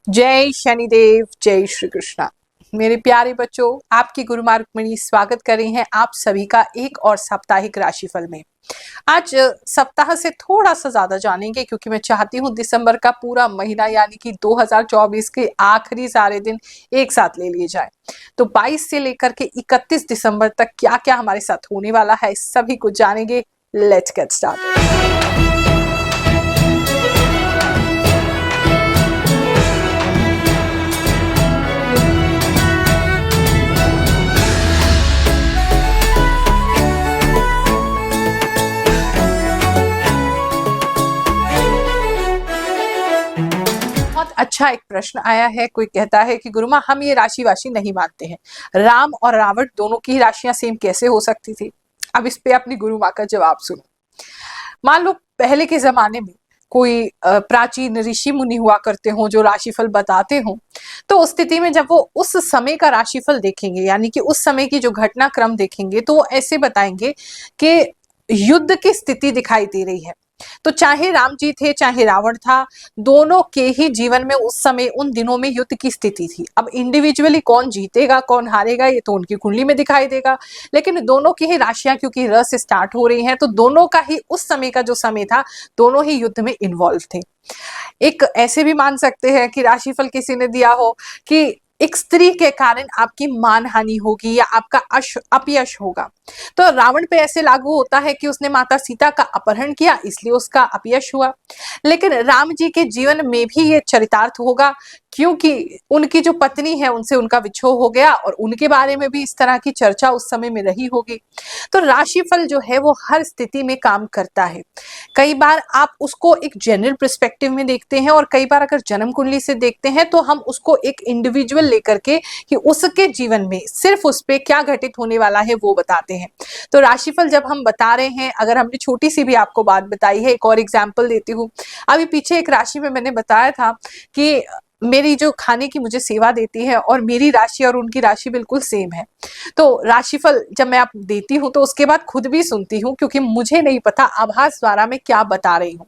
जय शनिदेव, जय श्री कृष्णा। मेरे प्यारे बच्चों, आपकी गुरु माँ रुक्मिणी स्वागत कर रही हैं आप सभी का एक और साप्ताहिक राशिफल में। आज सप्ताह से थोड़ा सा ज्यादा जानेंगे क्योंकि मैं चाहती हूँ दिसंबर का पूरा महीना यानी कि 2024 के आखिरी सारे दिन एक साथ ले लिए जाए। तो 22 से लेकर के 31 दिसंबर तक क्या क्या हमारे साथ होने वाला है, सभी कुछ जानेंगे। Let's get started. अच्छा एक प्रश्न आया है, कोई कहता है कि गुरुमा हम ये राशि वाशी नहीं मानते हैं, राम और रावण दोनों की राशियां सेम कैसे हो सकती थी। अब इस पे अपनी गुरु माँ का जवाब सुनो। मान लो पहले के जमाने में कोई प्राचीन ऋषि मुनि हुआ करते हो जो राशिफल बताते हो, तो उस स्थिति में जब वो उस समय का राशिफल देखेंगे यानी कि उस समय की जो घटनाक्रम देखेंगे तो वो ऐसे बताएंगे कि युद्ध की स्थिति दिखाई दे रही है। तो चाहे राम जी थे चाहे रावण था, दोनों के ही जीवन में उस समय उन दिनों में युद्ध की स्थिति थी। अब इंडिविजुअली कौन जीतेगा कौन हारेगा ये तो उनकी कुंडली में दिखाई देगा, लेकिन दोनों की ही राशियां क्योंकि र से स्टार्ट हो रही हैं तो दोनों का ही उस समय का जो समय था दोनों ही युद्ध में इन्वॉल्व थे। एक ऐसे भी मान सकते हैं कि राशिफल किसी ने दिया हो कि एक स्त्री के कारण आपकी मानहानि होगी या आपका अपयश होगा, तो रावण पे ऐसे लागू होता है कि उसने माता सीता का अपहरण किया इसलिए उसका अपयश हुआ। लेकिन राम जी के जीवन में भी ये चरितार्थ होगा क्योंकि उनकी जो पत्नी है उनसे उनका विछोह हो गया और उनके बारे में भी इस तरह की चर्चा उस समय में रही होगी। तो राशिफल जो है वो हर स्थिति में काम करता है। कई बार आप उसको एक जनरल पर्सपेक्टिव में देखते हैं और कई बार अगर जन्म कुंडली से देखते हैं तो हम उसको एक इंडिविजुअल लेकर के कि उसके जीवन में सिर्फ उस पे क्या घटित होने वाला है वो बताते हैं। तो राशिफल जब हम बता रहे हैं, अगर हमने छोटी सी भी आपको बात बताई है, एक और एग्जाम्पल देती हूँ। अभी पीछे एक राशि में मैंने बताया था कि मेरी जो खाने की मुझे सेवा देती है और मेरी राशि और उनकी राशि बिल्कुल सेम है। तो राशिफल जब मैं आप देती हूँ तो उसके बाद खुद भी सुनती हूँ क्योंकि मुझे नहीं पता आभास द्वारा मैं क्या बता रही हूँ।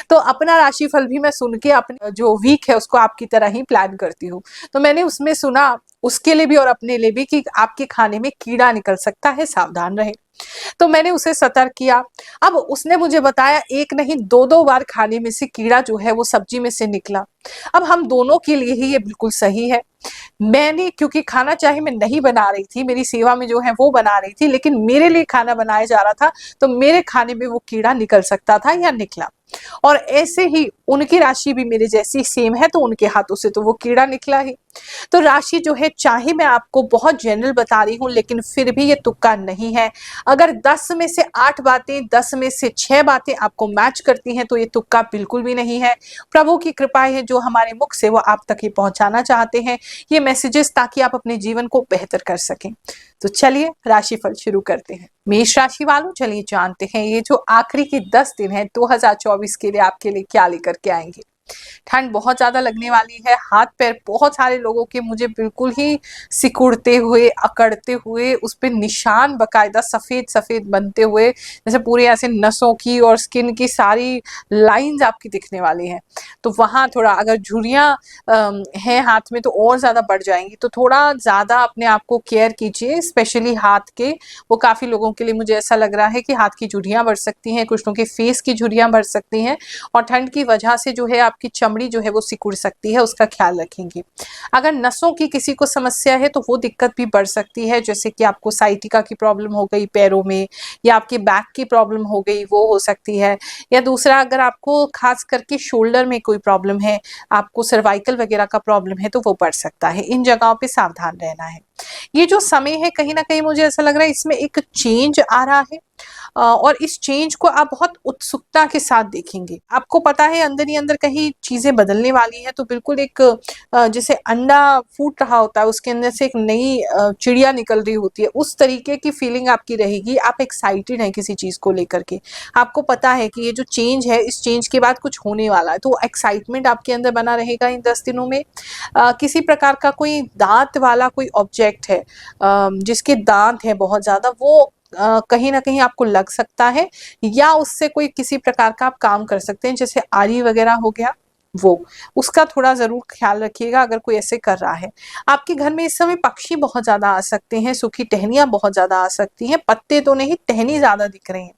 तो अपना राशिफल भी मैं सुन के अपने जो वीक है उसको आपकी तरह ही प्लान करती हूँ। तो मैंने उसमें सुना उसके लिए भी और अपने लिए भी कि आपके खाने में कीड़ा निकल सकता है, सावधान रहे। तो मैंने उसे सतर्क किया। अब उसने मुझे बताया एक नहीं दो दो बार खाने में से कीड़ा जो है वो सब्जी में से निकला। अब हम दोनों के लिए ही ये बिल्कुल सही है। मैंने क्योंकि खाना चाहे मैं नहीं बना रही थी, मेरी सेवा में जो है वो बना रही थी, लेकिन मेरे लिए खाना बनाया जा रहा था तो मेरे खाने में वो कीड़ा निकल सकता था या निकला। और ऐसे ही उनकी राशि भी मेरे जैसी सेम है तो उनके हाथों से तो वो कीड़ा निकला ही। तो राशि जो है चाहे मैं आपको बहुत जनरल बता रही हूँ लेकिन फिर भी ये तुक्का नहीं है। अगर 10 में से 8 बातें 10 में से 6 बातें आपको मैच करती हैं तो ये तुक्का बिल्कुल भी नहीं है। प्रभु की कृपा है जो हमारे मुख से वो आप तक ये पहुंचाना चाहते हैं ये मैसेजेस, ताकि आप अपने जीवन को बेहतर कर सकें। तो चलिए राशिफल शुरू करते हैं। मेष राशि वालों, चलिए जानते हैं ये जो आखिरी के 10 दिन है 2024 के लिए आपके लिए क्या लेकर के आएंगे। ठंड बहुत ज्यादा लगने वाली है, हाथ पैर बहुत सारे लोगों के मुझे बिल्कुल ही सिकुड़ते हुए अकड़ते हुए उस पे निशान बकायदा सफेद सफेद बनते हुए, जैसे पूरे ऐसे नसों की और स्किन की सारी लाइंस आपकी दिखने वाली हैं। तो वहां थोड़ा अगर झुर्रियां हैं हाथ में तो और ज्यादा बढ़ जाएंगी, तो थोड़ा ज्यादा अपने आप को केयर कीजिए, स्पेशली हाथ के। वो काफी लोगों के लिए मुझे ऐसा लग रहा है कि हाथ की झुर्रियां बढ़ सकती हैं, कुछ लोगों के फेस की झुर्रियां बढ़ सकती हैं और ठंड की वजह से जो है आपकी चमड़ी जो है वो सिकुड़ सकती है, उसका ख्याल रखेंगे। अगर नसों की किसी को समस्या है तो वो दिक्कत भी बढ़ सकती है, जैसे कि आपको साइटिका की प्रॉब्लम हो गई पैरों में या आपके बैक की प्रॉब्लम हो गई वो हो सकती है। या दूसरा अगर आपको खास करके शोल्डर में कोई प्रॉब्लम है, आपको सर्वाइकल वगैरह का प्रॉब्लम है तो वो बढ़ सकता है। इन जगहों पे सावधान रहना है। ये जो समय है कहीं ना कहीं मुझे ऐसा लग रहा है इसमें एक चेंज आ रहा है और इस चेंज को आप बहुत उत्सुकता के साथ देखेंगे। आपको पता है अंदर ही अंदर कहीं चीजें बदलने वाली हैं, तो बिल्कुल एक जैसे अंडा फूट रहा होता है उसके अंदर से एक नई चिड़िया निकल रही होती है, उस तरीके की फीलिंग आपकी रहेगी। आप एक्साइटेड हैं किसी चीज को लेकर के, आपको पता है कि ये जो चेंज है इस चेंज के बाद कुछ होने वाला है, तो एक्साइटमेंट आपके अंदर बना रहेगा इन 10 दिनों में। किसी प्रकार का कोई दांत वाला कोई ऑब्जेक्ट है जिसके दांत है बहुत ज्यादा, वो कहीं ना कहीं आपको लग सकता है या उससे कोई किसी प्रकार का आप काम कर सकते हैं, जैसे आरी वगैरह हो गया। वो उसका थोड़ा ज़रूर ख्याल रखिएगा अगर कोई ऐसे कर रहा है। आपके घर में इस समय पक्षी बहुत ज़्यादा आ सकते हैं, सूखी टहनियाँ बहुत ज़्यादा आ सकती हैं, पत्ते तो नहीं, टहनी ज़्यादा दिख रही हैं।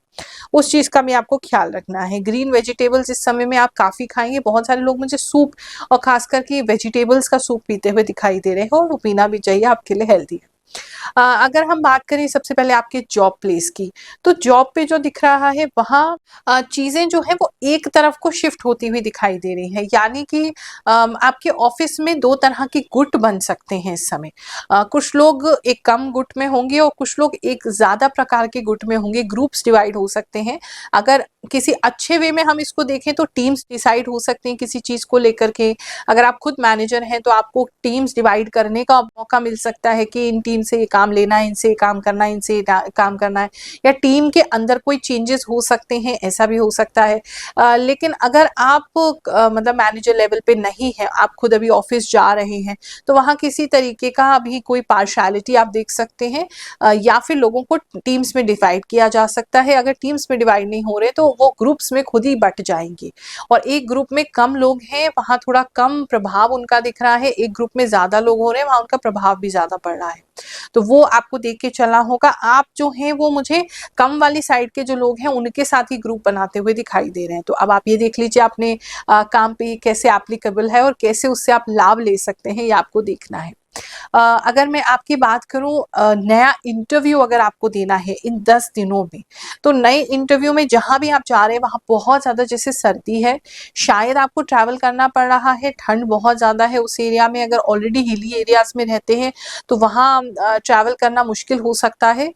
उस चीज़ का भी आपको ख्याल रखना है। ग्रीन वेजिटेबल्स इस समय में आप काफ़ी खाएँगे। बहुत सारे लोग मुझे सूप और ख़ास करके वेजिटेबल्स का सूप पीते हुए दिखाई दे रहे हैं और वो पीना भी चाहिए, आपके लिए हेल्दी है। अगर हम बात करें सबसे पहले आपके जॉब प्लेस की, तो जॉब पे जो दिख रहा है वहाँ चीज़ें जो हैं वो एक तरफ को शिफ्ट होती हुई दिखाई दे रही हैं। यानी कि आपके ऑफ़िस में 2 तरह के गुट बन सकते हैं इस समय। कुछ लोग एक कम गुट में होंगे और कुछ लोग एक ज़्यादा प्रकार के गुट में होंगे, ग्रुप्स डिवाइड हो सकते हैं। अगर किसी अच्छे वे में हम इसको देखें तो टीम्स डिसाइड हो सकती हैं किसी चीज़ को लेकर के। अगर आप खुद मैनेजर हैं तो आपको टीम्स डिवाइड करने का मौका मिल सकता है कि इन टीम से ये काम लेना है, इनसे ये काम करना है, इनसे ये काम करना है, या टीम के अंदर कोई चेंजेस हो सकते हैं, ऐसा भी हो सकता है। लेकिन अगर आप मतलब मैनेजर लेवल पे नहीं है, आप खुद अभी ऑफिस जा रहे हैं, तो वहाँ किसी तरीके का अभी कोई पार्शियलिटी आप देख सकते हैं, या फिर लोगों को टीम्स में डिवाइड किया जा सकता है। अगर टीम्स में डिवाइड नहीं हो रहे तो वो ग्रुप्स में खुद ही बट जाएंगे, और एक ग्रुप में कम लोग हैं वहाँ थोड़ा कम प्रभाव उनका दिख रहा है, एक ग्रुप में ज्यादा लोग हो रहे हैं वहाँ उनका प्रभाव भी ज्यादा पड़ रहा है। तो वो आपको देख के चलना होगा। आप जो हैं वो मुझे कम वाली साइड के जो लोग हैं उनके साथ ही ग्रुप बनाते हुए दिखाई दे रहे हैं। तो अब आप ये देख लीजिए अपने काम पे ये कैसे एप्लीकेबल है और कैसे उससे आप लाभ ले सकते हैं, ये आपको देखना है। अगर मैं आपकी बात करूं, नया इंटरव्यू अगर आपको देना है इन 10 दिनों में, तो नए इंटरव्यू में जहां भी आप जा रहे हैं वहां बहुत ज़्यादा जैसे सर्दी है, शायद आपको ट्रैवल करना पड़ रहा है, ठंड बहुत ज़्यादा है उस एरिया में। अगर ऑलरेडी हिली एरियाज में रहते हैं तो वहाँ ट्रैवल करना मुश्किल हो सकता है,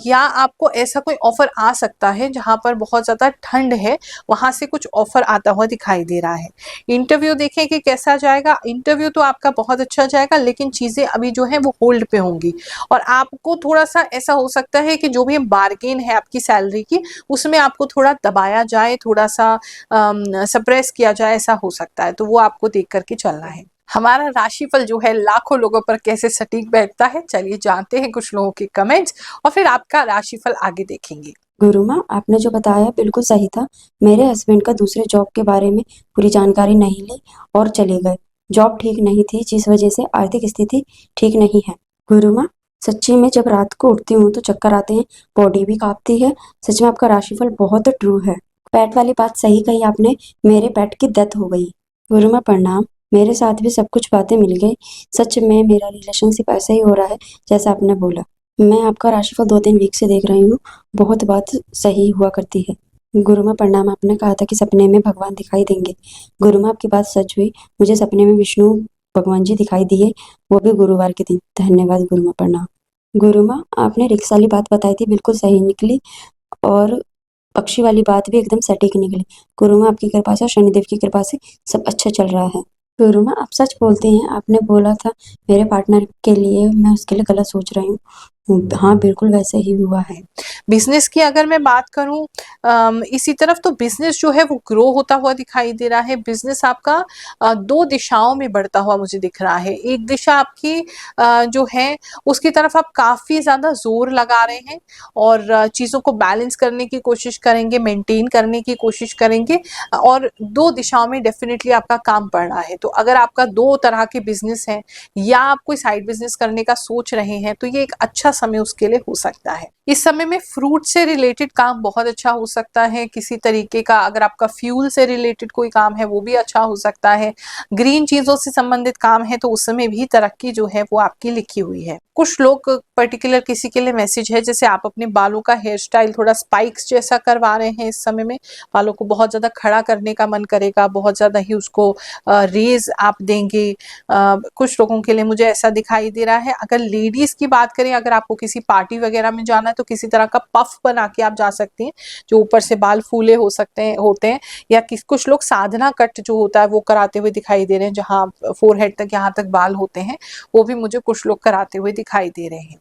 या आपको ऐसा कोई ऑफर आ सकता है जहाँ पर बहुत ज़्यादा ठंड है, वहाँ से कुछ ऑफर आता हुआ दिखाई दे रहा है। इंटरव्यू देखें कि कैसा जाएगा। इंटरव्यू तो आपका बहुत अच्छा जाएगा, लेकिन चीज़ें अभी जो है वो होल्ड पे होंगी, और आपको थोड़ा सा ऐसा हो सकता है कि जो भी बार्गेन है आपकी सैलरी की, उसमें आपको थोड़ा दबाया जाए, थोड़ा सा सप्रेस किया जाए, ऐसा हो सकता है। तो वो आपको देख करके चलना है। हमारा राशिफल जो है लाखों लोगों पर कैसे सटीक बैठता है, चलिए जानते हैं कुछ लोगों के कमेंट्स और फिर आपका राशिफल आगे देखेंगे। गुरु माँ, आपने जो बताया बिल्कुल सही था। मेरे हस्बैंड का दूसरे जॉब के बारे में पूरी जानकारी नहीं ली और चले गए। जॉब ठीक नहीं थी जिस वजह से आर्थिक स्थिति ठीक नहीं है। गुरु माँ, सच्ची में जब रात को उठती हूँ तो चक्कर आते हैं, बॉडी भी कांपती है। सच में आपका राशिफल बहुत ट्रू है। पेट वाली बात सही कही आपने, मेरे पेट की डेथ हो गई। गुरु माँ प्रणाम, मेरे साथ भी सब कुछ बातें मिल गई। सच में मेरा रिलेशनशिप ऐसा ही हो रहा है जैसा आपने बोला। मैं आपका राशिफल 2-3 वीक से देख रही हूँ, बहुत बात सही हुआ करती है। गुरु माँ प्रणाम, आपने कहा था कि सपने में भगवान दिखाई देंगे। गुरु माँ आपकी बात सच हुई, मुझे सपने में विष्णु भगवान जी दिखाई दिए, वो भी गुरुवार के दिन। धन्यवाद गुरु माँ प्रणाम। गुरु माँ, आपने रिक्स वाली बात बताई थी, बिल्कुल सही निकली, और पक्षी वाली बात भी एकदम सटीक निकली। गुरु माँ आपकी कृपा से, शनिदेव की कृपा से सब अच्छा चल रहा है। गुरु माँ, आप सच बोलते हैं, आपने बोला था मेरे पार्टनर के लिए मैं उसके लिए गलत सोच रही हूँ। हाँ, बिल्कुल वैसे ही हुआ है। बिजनेस की अगर मैं बात करूं, इसी तरफ तो बिजनेस जो है वो ग्रो होता हुआ दिखाई दे रहा है। बिजनेस आपका 2 दिशाओं में बढ़ता हुआ मुझे दिख रहा है। एक दिशा आपकी जो है उसकी तरफ आप काफी ज्यादा जोर लगा रहे हैं और चीजों को बैलेंस करने की कोशिश करेंगे, मेंटेन करने की कोशिश करेंगे, और 2 दिशाओं में डेफिनेटली आपका काम पड़ रहा है। तो अगर आपका 2 तरह के बिजनेस है या आप कोई साइड बिजनेस करने का सोच रहे हैं तो ये एक अच्छा समय उसके लिए हो सकता है। इस समय में फ्रूट से रिलेटेड काम बहुत अच्छा हो सकता है। किसी तरीके का अगर आपका फ्यूल से रिलेटेड कोई काम है वो भी अच्छा हो सकता है। ग्रीन चीजों से संबंधित काम है तो उसमें भी तरक्की जो है वो आपकी लिखी हुई है। कुछ लोग पर्टिकुलर किसी के लिए मैसेज है, जैसे आप अपने बालों का हेयर स्टाइल थोड़ा स्पाइक्स जैसा करवा रहे हैं इस समय में, बालों को बहुत ज्यादा खड़ा करने का मन करेगा, बहुत ज्यादा ही उसको रेज आप देंगे। कुछ लोगों के लिए मुझे ऐसा दिखाई दे रहा है। अगर लेडीज की बात करें, अगर आपको किसी पार्टी वगैरह में जाना है तो किसी तरह का पफ बना के आप जा सकती हैं, जो ऊपर से बाल फूले हो सकते हैं होते हैं, या कुछ लोग साधना कट जो होता है वो कराते हुए दिखाई दे रहे हैं, जहाँ फोरहेड तक यहाँ तक बाल होते हैं, वो भी मुझे कुछ लोग कराते हुए दिखाई दे रहे हैं।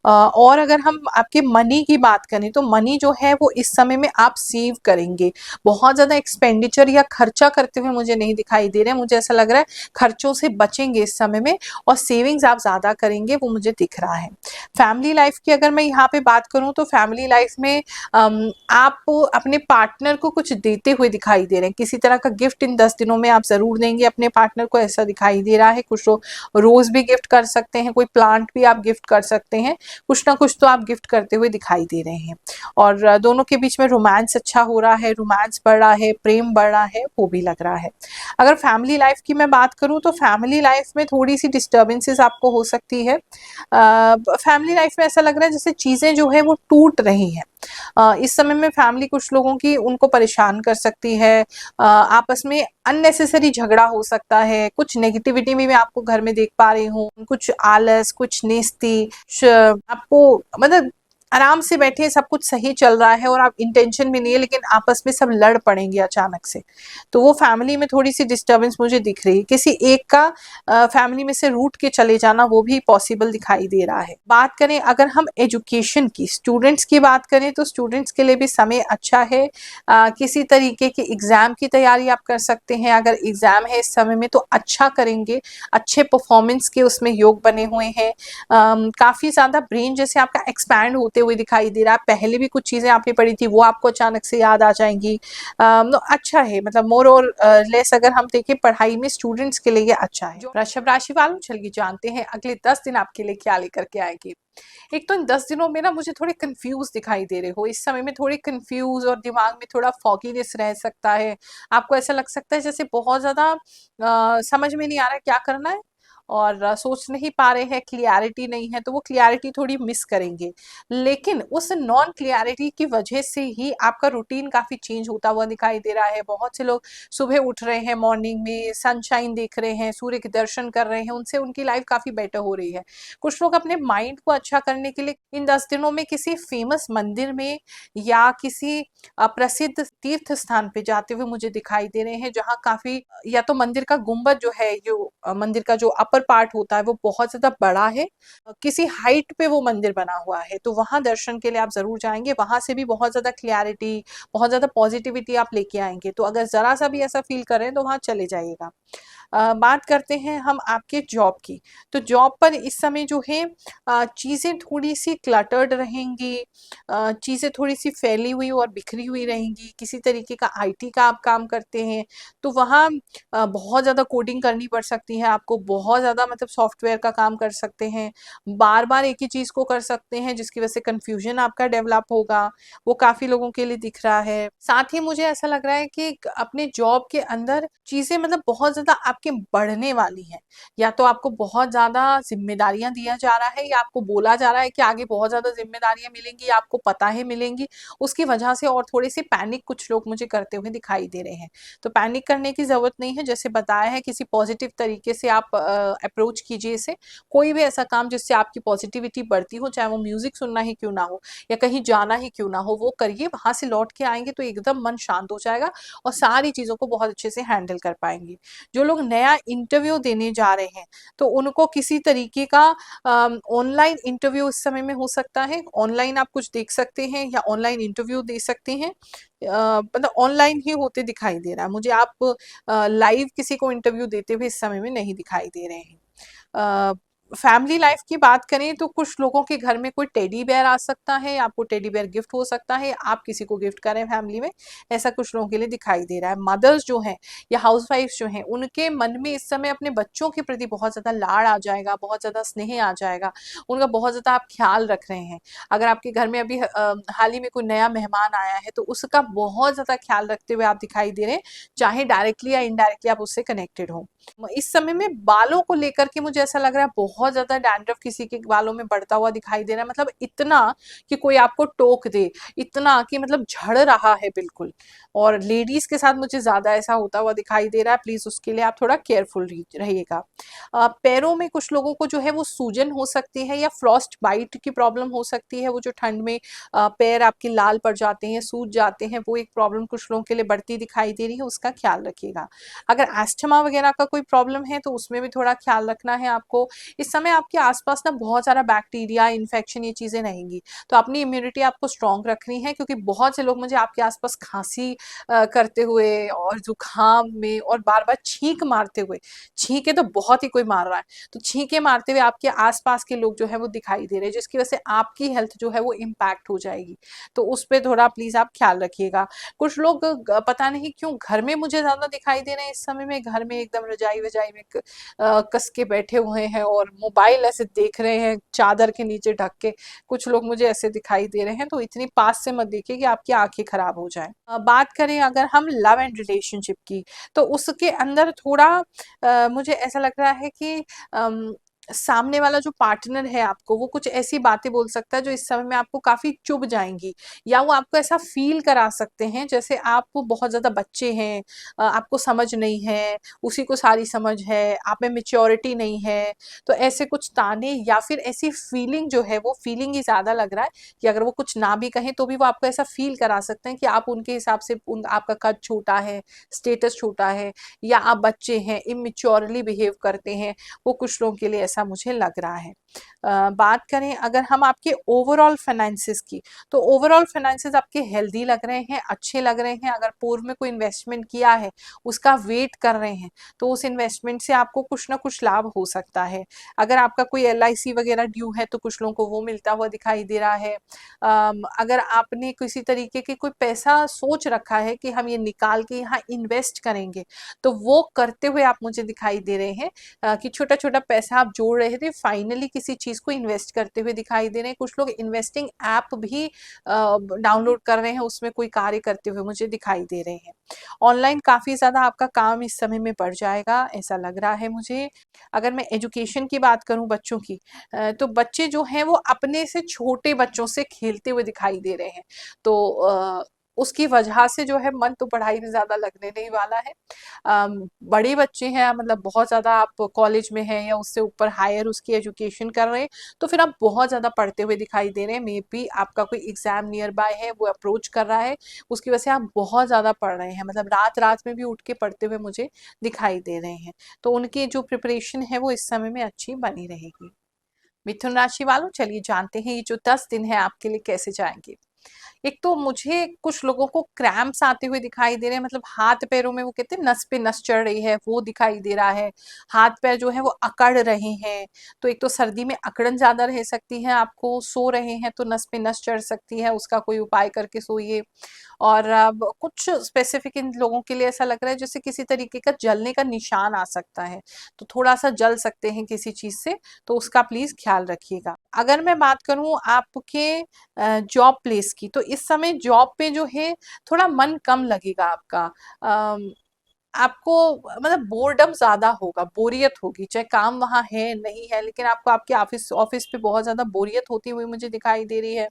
और अगर हम आपके मनी की बात करें तो मनी जो है वो इस समय में आप सेव करेंगे, बहुत ज़्यादा एक्सपेंडिचर या खर्चा करते हुए मुझे नहीं दिखाई दे रहे हैं। मुझे ऐसा लग रहा है खर्चों से बचेंगे इस समय में और सेविंग्स आप ज़्यादा करेंगे, वो मुझे दिख रहा है। फैमिली लाइफ की अगर मैं यहाँ पे बात करूँ तो फैमिली लाइफ में आप अपने पार्टनर को कुछ देते हुए दिखाई दे रहे हैं, किसी तरह का गिफ्ट इन 10 दिनों में आप ज़रूर देंगे अपने पार्टनर को, ऐसा दिखाई दे रहा है। कुछ रोज़ भी गिफ्ट कर सकते हैं, कोई प्लांट भी आप गिफ्ट कर सकते हैं, कुछ ना कुछ तो आप गिफ्ट करते हुए दिखाई दे रहे हैं। और दोनों के बीच में रोमांस अच्छा हो रहा है, रोमांस बढ़ रहा है, प्रेम बढ़ रहा है, वो भी लग रहा है। अगर फैमिली लाइफ की मैं बात करूँ तो फैमिली लाइफ में थोड़ी सी डिस्टर्बेंसेस आपको हो सकती है। फैमिली लाइफ में ऐसा लग रहा है जैसे चीज़ें जो है वो टूट रही हैं। इस समय में फैमिली कुछ लोगों की उनको परेशान कर सकती है, आपस में अननेसेसरी झगड़ा हो सकता है, कुछ नेगेटिविटी में मैं आपको घर में देख पा रही हूँ, कुछ आलस, कुछ नेस्ती, आपको मतलब आराम से बैठे सब कुछ सही चल रहा है और आप इंटेंशन में नहीं है लेकिन आपस में सब लड़ पड़ेंगे अचानक से, तो वो फैमिली में थोड़ी सी डिस्टर्बेंस मुझे दिख रही है। किसी एक का फैमिली में से रूठ के चले जाना वो भी पॉसिबल दिखाई दे रहा है। बात करें अगर हम एजुकेशन की, स्टूडेंट्स की बात करें तो स्टूडेंट्स के लिए भी समय अच्छा है। किसी तरीके के एग्जाम की तैयारी आप कर सकते हैं, अगर एग्जाम है इस समय में तो अच्छा करेंगे, अच्छे परफॉर्मेंस के उसमें योग बने हुए हैं। काफी ज्यादा ब्रेन जैसे आपका एक्सपैंड होते हुए दिखाई दे रहा है, पहले भी कुछ चीजें आपने पढ़ी थी वो आपको अचानक से याद आ जाएंगी। तो अच्छा है, मतलब मोर और लेस अगर हम देखें पढ़ाई में स्टूडेंट्स के लिए ये अच्छा है। जो वृषभ राशि वालों, चलिए जानते हैं अगले 10 दिन आपके लिए क्या लेकर के आएंगे। एक तो इन 10 दिनों में ना मुझे थोड़े कंफ्यूज दिखाई दे रहे हो, इस समय में थोड़े कंफ्यूज और दिमाग में थोड़ा फॉगीनेस रह सकता है। आपको ऐसा लग सकता है जैसे बहुत ज्यादा समझ में नहीं आ रहा है क्या करना है और सोच नहीं पा रहे हैं, क्लियरिटी नहीं है, तो वो क्लियरिटी थोड़ी मिस करेंगे। लेकिन उस नॉन क्लियरिटी की वजह से ही आपका रूटीन काफी चेंज होता हुआ दिखाई दे रहा है। बहुत से लोग सुबह उठ रहे हैं, मॉर्निंग में सनशाइन देख रहे हैं, सूर्य के दर्शन कर रहे हैं, उनसे उनकी लाइफ काफी बेटर हो रही है। कुछ लोग अपने माइंड को अच्छा करने के लिए इन 10 दिनों में किसी फेमस मंदिर में या किसी प्रसिद्ध तीर्थ स्थान पे जाते हुए मुझे दिखाई दे रहे हैं, जहाँ काफी या तो मंदिर का गुंबद जो है, जो मंदिर का जो अपर पार्ट होता है वो बहुत ज्यादा बड़ा है, किसी हाइट पे वो मंदिर बना हुआ है, तो वहां दर्शन के लिए आप जरूर जाएंगे। वहां से भी बहुत ज्यादा क्लियरिटी, बहुत ज्यादा पॉजिटिविटी आप लेके आएंगे, तो अगर जरा सा भी ऐसा फील कर रहे हैं तो वहां चले जाइएगा। बात करते हैं हम आपके जॉब की, तो जॉब पर इस समय जो है चीज़ें थोड़ी सी क्लटर्ड रहेंगी, चीज़ें थोड़ी सी फैली हुई और बिखरी हुई रहेंगी। किसी तरीके का आईटी का आप काम करते हैं तो वहाँ बहुत ज़्यादा कोडिंग करनी पड़ सकती है आपको, बहुत ज़्यादा मतलब सॉफ्टवेयर का काम कर सकते हैं, बार बार एक ही चीज़ को कर सकते हैं जिसकी वजह से कन्फ्यूजन आपका डेवलप होगा, वो काफ़ी लोगों के लिए दिख रहा है। साथ ही मुझे ऐसा लग रहा है कि अपने जॉब के अंदर चीज़ें मतलब बहुत ज़्यादा आपके बढ़ने वाली हैं, या तो आपको बहुत ज़्यादा ज़िम्मेदारियाँ दिया जा रहा है या आपको बोला जा रहा है कि आगे बहुत ज़्यादा ज़िम्मेदारियाँ मिलेंगी, आपको पता है मिलेंगी, उसकी वजह से और थोड़ी-सी पैनिक कुछ लोग मुझे करते हुए दिखाई दे रहे हैं। तो पैनिक करने की ज़रूरत नहीं है, जैसे बताया है किसी पॉजिटिव तरीके से आप अप्रोच कीजिए इसे। कोई भी ऐसा काम जिससे आपकी पॉजिटिविटी बढ़ती हो, चाहे वो म्यूज़िक सुनना ही क्यों ना हो या कहीं जाना ही क्यों ना हो, वो करिए। वहाँ से लौट के आएँगे तो एकदम मन शांत हो जाएगा और सारी चीज़ों को बहुत अच्छे से हैंडल कर पाएँगे। जो लोग नया इंटरव्यू देने जा रहे हैं तो उनको किसी तरीके का ऑनलाइन इंटरव्यू इस समय में हो सकता है, ऑनलाइन आप कुछ देख सकते हैं या ऑनलाइन इंटरव्यू दे सकते हैं। मतलब ऑनलाइन ही होते दिखाई दे रहा है मुझे, आप लाइव किसी को इंटरव्यू देते हुए इस समय में नहीं दिखाई दे रहे हैं। फैमिली लाइफ की बात करें तो कुछ लोगों के घर में कोई टेडी बेयर आ सकता है, आपको टेडी बेयर गिफ्ट हो सकता है, आप किसी को गिफ्ट करें फैमिली में, ऐसा कुछ लोगों के लिए दिखाई दे रहा है। मदर्स जो हैं या हाउसवाइफ्स जो हैं उनके मन में इस समय अपने बच्चों के प्रति बहुत ज़्यादा लाड़ आ जाएगा, बहुत ज़्यादा स्नेह आ जाएगा, उनका बहुत ज़्यादा आप ख्याल रख रहे हैं। अगर आपके घर में अभी हाल ही में कोई नया मेहमान आया है तो उसका बहुत ज़्यादा ख्याल रखते हुए आप दिखाई दे रहे हैं, चाहे डायरेक्टली या इनडायरेक्टली आप उससे कनेक्टेड हो। इस समय में बालों को लेकर के मुझे ऐसा लग रहा है बहुत ज्यादा डैंड्रफ किसी के बालों में बढ़ता हुआ दिखाई दे रहा है, मतलब इतना कि कोई आपको टोक दे, इतना कि मतलब झड़ रहा है बिल्कुल। और लेडीज के साथ मुझे ज्यादा ऐसा होता हुआ दिखाई दे रहा है, प्लीज उसके लिए आप थोड़ा केयरफुल रहिएगा। पैरों में कुछ लोगों को जो है वो सूजन हो सकती है या फ्रॉस्ट बाइट की प्रॉब्लम हो सकती है, वो जो ठंड में पैर आपके लाल पड़ जाते हैं, सूज जाते हैं, वो एक प्रॉब्लम कुछ लोगों के लिए बढ़ती दिखाई दे रही है, उसका ख्याल रखिएगा। अगर एस्थमा वगैरह का कोई प्रॉब्लम है तो उसमें भी थोड़ा ख्याल रखना है आपको। इस इस समय आपके आसपास ना बहुत सारा बैक्टीरिया इन्फेक्शन ये चीज़ें रहेंगी। तो अपनी इम्यूनिटी आपको स्ट्रॉन्ग रखनी है, क्योंकि बहुत से लोग मुझे आपके आसपास खांसी करते हुए और जुकाम में और बार बार छींक मारते हुए, छींके तो बहुत ही कोई मार रहा है, तो छींके मारते हुए आपके आसपास के लोग जो है वो दिखाई दे रहे हैं, जिसकी वजह से आपकी हेल्थ जो है वो इम्पैक्ट हो जाएगी। तो उस पर थोड़ा प्लीज आप ख्याल रखिएगा। कुछ लोग पता नहीं क्यों घर में मुझे ज्यादा दिखाई दे रहे हैं इस समय में, घर में एकदम रजाई वजाई में कस के बैठे हुए हैं और मोबाइल ऐसे देख रहे हैं चादर के नीचे ढक के। कुछ लोग मुझे ऐसे दिखाई दे रहे हैं, तो इतनी पास से मत देखिए कि आपकी आंखें खराब हो जाएं। बात करें अगर हम लव एंड रिलेशनशिप की, तो उसके अंदर थोड़ा मुझे ऐसा लग रहा है कि अम, सामने वाला जो पार्टनर है आपको, वो कुछ ऐसी बातें बोल सकता है जो इस समय में आपको काफी चुभ जाएंगी, या वो आपको ऐसा फील करा सकते हैं जैसे आप बहुत ज्यादा बच्चे हैं, आपको समझ नहीं है, उसी को सारी समझ है, आप में मेच्योरिटी नहीं है। तो ऐसे कुछ ताने या फिर ऐसी फीलिंग जो है, वो फीलिंग ही ज्यादा लग रहा है कि अगर वो कुछ ना भी कहें तो भी वो आपको ऐसा फील करा सकते हैं कि आप उनके हिसाब से आपका कद छोटा है, स्टेटस छोटा है, या आप बच्चे हैं, इमेच्योरली बिहेव करते हैं। वो कुछ लोगों के लिए ऐसा मुझे लग रहा है। बात करें अगर हम आपके ओवरऑल फाइनेंसिस की, तो ओवरऑल फाइनेंसिस आपके हेल्दी लग रहे हैं, अच्छे लग रहे हैं। अगर पूर्व में कोई इन्वेस्टमेंट किया है, उसका वेट कर रहे हैं, तो उस इन्वेस्टमेंट से आपको कुछ ना कुछ लाभ हो सकता है। अगर आपका कोई LIC वगैरह ड्यू है, तो कुछ लोगों को वो मिलता हुआ दिखाई दे रहा है। अगर आपने किसी तरीके के कोई पैसा सोच रखा है कि हम ये निकाल के यहाँ इन्वेस्ट करेंगे, तो वो करते हुए आप मुझे दिखाई दे रहे हैं। कि छोटा छोटा पैसा आप जोड़ रहे थे, फाइनली किसी चीज को इन्वेस्ट करते हुए दिखाई दे रहे हैं। कुछ लोग इन्वेस्टिंग ऐप भी डाउनलोड कर रहे हैं, उसमें कोई कार्य करते हुए मुझे दिखाई दे रहे हैं। ऑनलाइन काफी ज्यादा आपका काम इस समय में बढ़ जाएगा, ऐसा लग रहा है मुझे। अगर मैं एजुकेशन की बात करूं बच्चों की, तो बच्चे जो हैं वो अपने से छोटे बच्चों से खेलते हुए दिखाई दे रहे हैं। तो उसकी वजह से जो है मन तो पढ़ाई में ज्यादा लगने नहीं वाला है। बड़े बच्चे हैं, मतलब बहुत ज़्यादा आप कॉलेज में हैं या उससे ऊपर हायर उसकी एजुकेशन कर रहे हैं, तो फिर आप बहुत ज़्यादा पढ़ते हुए दिखाई दे रहे हैं। मे बी आपका कोई एग्जाम नियर बाय है, वो अप्रोच कर रहा है, उसकी वजह से आप बहुत ज़्यादा पढ़ रहे हैं, मतलब रात रात में भी उठ के पढ़ते हुए मुझे दिखाई दे रहे हैं। तो उनकी जो प्रिपरेशन है वो इस समय में अच्छी बनी रहेगी। मिथुन राशि वालों, चलिए जानते हैं ये जो 10 दिन है आपके लिए कैसे जाएंगे। एक तो मुझे कुछ लोगों को क्रैम्प्स आते हुए दिखाई दे रहे हैं, मतलब हाथ पैरों में वो कहते हैं नस पे नस चढ़ रही है, वो दिखाई दे रहा है। हाथ पैर जो है वो अकड़ रहे हैं। तो एक तो सर्दी में अकड़न ज्यादा रह सकती है, आपको सो रहे हैं तो नस पे नस चढ़ सकती है, उसका कोई उपाय करके सोइए। और अब कुछ स्पेसिफिक इन लोगों के लिए ऐसा लग रहा है जैसे किसी तरीके का जलने का निशान आ सकता है, तो थोड़ा सा जल सकते हैं किसी चीज से, तो उसका प्लीज ख्याल रखिएगा। अगर मैं बात करूं आपके जॉब प्लेस की, तो इस समय जॉब पे जो है थोड़ा मन कम लगेगा आपका। अम, आपको मतलब बोर्डम ज्यादा होगा, बोरियत होगी, चाहे काम वहां है नहीं है, लेकिन आपको आपके ऑफिस ऑफिस पे बहुत ज्यादा बोरियत होती हुई मुझे दिखाई दे रही है।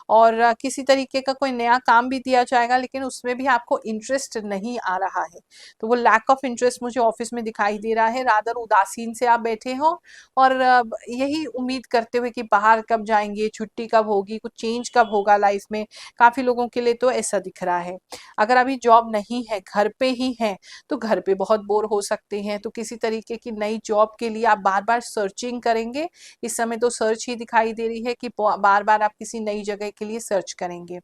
और किसी तरीके का कोई नया काम भी दिया जाएगा, लेकिन उसमें भी आपको इंटरेस्ट नहीं आ रहा है। तो वो लैक ऑफ इंटरेस्ट मुझे ऑफिस में दिखाई दे रहा है, रादर उदासीन से आप बैठे हो, और यही उम्मीद करते हुए कि बाहर कब जाएंगे, छुट्टी कब होगी, कुछ चेंज कब होगा लाइफ में। काफी लोगों के लिए तो ऐसा दिख रहा है। अगर अभी जॉब नहीं है, घर पे ही है, तो घर पे बहुत बोर हो सकते हैं, तो किसी तरीके की नई जॉब के लिए आप बार बार सर्चिंग करेंगे। इस समय तो सर्च ही दिखाई दे रही है कि बार बार आप किसी नई जगह के लिए सर्च करेंगे।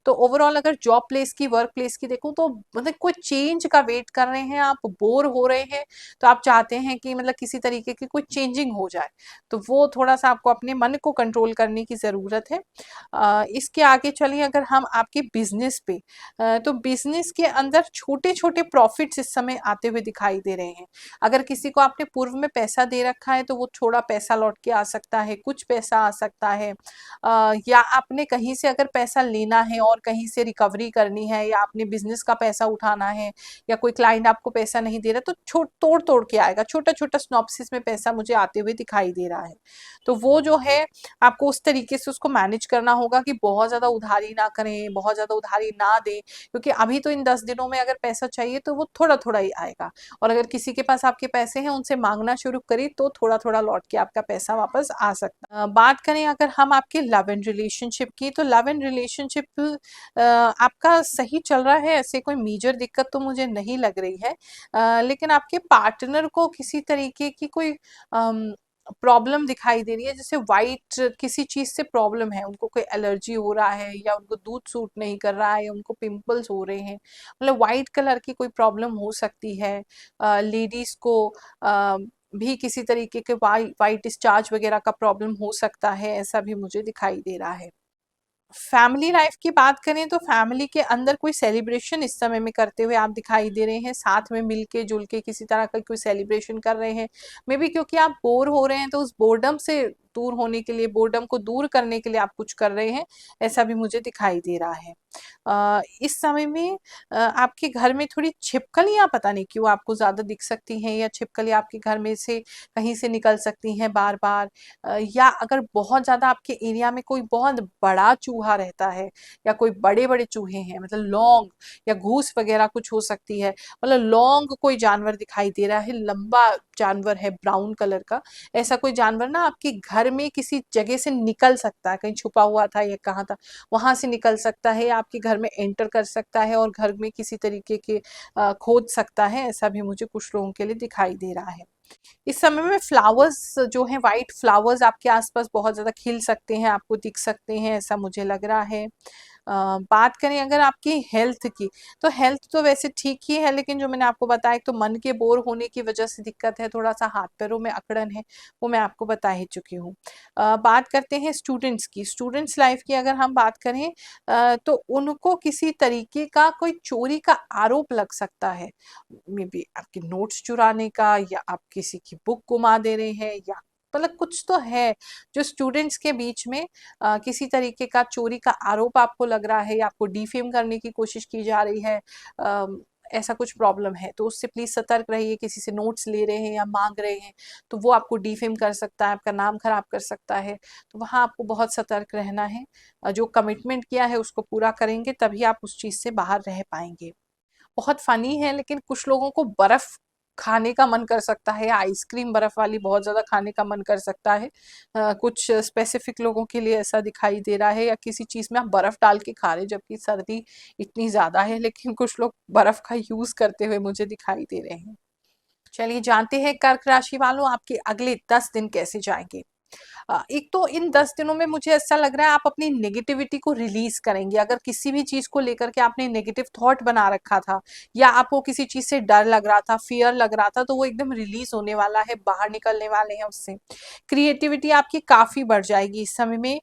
तो ओवरऑल अगर जॉब प्लेस की, वर्क प्लेस की देखूं, तो मतलब कोई चेंज का वेट कर रहे हैं, आप बोर हो रहे हैं, तो आप चाहते हैं कि मतलब किसी तरीके की कोई चेंजिंग हो जाए। तो वो थोड़ा सा आपको अपने मन को कंट्रोल करने की जरूरत है। इसके आगे चलिए अगर हम आपके बिजनेस पे, तो बिजनेस के अंदर छोटे छोटे प्रॉफिट्स इस समय आते हुए दिखाई दे रहे हैं। अगर किसी को आपने पूर्व में पैसा दे रखा है, तो वो थोड़ा पैसा लौट के आ सकता है, कुछ पैसा आ सकता है। या आपने कहीं से अगर पैसा लेना है और कहीं से रिकवरी करनी है, या आपने बिजनेस का पैसा उठाना है, या कोई क्लाइंट आपको पैसा नहीं दे रहा, तो तोड़ तोड़ के आएगा, छोटा छोटा स्नॉप्सिस में पैसा मुझे आते हुए दिखाई दे रहा है। तो वो जो है आपको उस तरीके से उसको मैनेज करना होगा कि बहुत ज्यादा उधारी ना करें, बहुत ज्यादा उधारी ना दें, क्योंकि अभी तो इन 10 दिनों में अगर पैसा चाहिए तो वो थोड़ा थोड़ा ही आएगा। और अगर किसी के पास आपके पैसे हैं, उनसे मांगना शुरू करें, तो थोड़ा थोड़ा लौट के आपका पैसा वापस आ सकता है। बात करें अगर हम आपके लव एंड रिलेशनशिप की, तो लव एंड रिलेशनशिप आपका सही चल रहा है, ऐसे कोई मेजर दिक्कत तो मुझे नहीं लग रही है। लेकिन आपके पार्टनर को किसी तरीके की कोई प्रॉब्लम दिखाई दे रही है, जैसे वाइट किसी चीज से प्रॉब्लम है, उनको कोई एलर्जी हो रहा है या उनको दूध सूट नहीं कर रहा है या उनको पिंपल्स हो रहे हैं, मतलब वाइट कलर की कोई प्रॉब्लम हो सकती है। लेडीज को अ, भी किसी तरीके के वाइट डिस्चार्ज वगैरह का प्रॉब्लम हो सकता है, ऐसा भी मुझे दिखाई दे रहा है। फैमिली लाइफ की बात करें तो फैमिली के अंदर कोई सेलिब्रेशन इस समय में करते हुए आप दिखाई दे रहे हैं, साथ में मिलके जुल के किसी तरह का कोई सेलिब्रेशन कर रहे हैं। मे बी क्योंकि आप बोर हो रहे हैं तो उस बोर्डम से दूर होने के लिए, बोर्डम को दूर करने के लिए आप कुछ कर रहे हैं, ऐसा भी मुझे दिखाई दे रहा है। इस समय में आपके घर में थोड़ी छिपकलियां पता नहीं क्यों आपको ज्यादा दिख सकती हैं, या छिपकली आपके घर में से कहीं से निकल सकती हैं बार बार। या अगर बहुत ज्यादा आपके एरिया में कोई बहुत बड़ा चूहा रहता है या कोई बड़े बड़े चूहे हैं, मतलब लौंग या घूस वगैरह कुछ हो सकती है, मतलब लौंग कोई जानवर दिखाई दे रहा है, लंबा जानवर है ब्राउन कलर का, ऐसा कोई जानवर ना आपके घर में किसी जगह से निकल सकता है, कहीं छुपा हुआ था या कहाँ था, वहां से निकल सकता है, आपके घर में एंटर कर सकता है और घर में किसी तरीके के खोद सकता है, ऐसा भी मुझे कुछ लोगों के लिए दिखाई दे रहा है। इस समय में फ्लावर्स जो हैं, वाइट फ्लावर्स आपके आसपास बहुत ज़्यादा खिल सकते हैं, आपको दिख सकते हैं, ऐसा मुझे लग रहा है। बात करें अगर आपकी हेल्थ की, तो हेल्थ तो वैसे ठीक ही है, लेकिन जो मैंने आपको बताया, एक तो मन के बोर होने की वजह से दिक्कत है, थोड़ा सा हाथ पैरों में अकड़न है, वो मैं आपको बता ही चुकी हूँ। बात करते हैं स्टूडेंट्स की, स्टूडेंट्स लाइफ की अगर हम बात करें, तो उनको किसी तरीके का कोई चोरी का आरोप लग सकता है, मे बी आपके नोट्स चुराने का, या आप किसी की बुक गुमा दे रहे हैं, या मतलब कुछ तो है जो स्टूडेंट्स के बीच में किसी तरीके का चोरी का आरोप आपको लग रहा है, या आपको डिफेम करने की कोशिश की जा रही है। ऐसा कुछ प्रॉब्लम है तो उससे प्लीज सतर्क रहिए। किसी से नोट्स ले रहे हैं या मांग रहे हैं तो वो आपको डिफेम कर सकता है, आपका नाम खराब कर सकता है, तो वहां आपको बहुत सतर्क रहना है। जो कमिटमेंट किया है उसको पूरा करेंगे, तभी आप उस चीज से बाहर रह पाएंगे। बहुत फनी है, लेकिन कुछ लोगों को बर्फ खाने का मन कर सकता है, आइसक्रीम बर्फ वाली बहुत ज्यादा खाने का मन कर सकता है। कुछ स्पेसिफिक लोगों के लिए ऐसा दिखाई दे रहा है, या किसी चीज में आप बर्फ डाल के खा रहे, जबकि सर्दी इतनी ज्यादा है, लेकिन कुछ लोग बर्फ का यूज करते हुए मुझे दिखाई दे रहे हैं। चलिए जानते हैं कर्क राशि वालों आपके अगले 10 दिन कैसे जाएंगे। एक तो इन 10 दिनों में मुझे ऐसा लग रहा है आप अपनी नेगेटिविटी को रिलीज करेंगे। अगर किसी भी चीज को लेकर के आपने नेगेटिव थॉट बना रखा था, या आपको किसी चीज से डर लग रहा था, फियर लग रहा था, तो वो एकदम रिलीज होने वाला है, बाहर निकलने वाले हैं उससे। क्रिएटिविटी आपकी काफी बढ़ जाएगी इस समय में।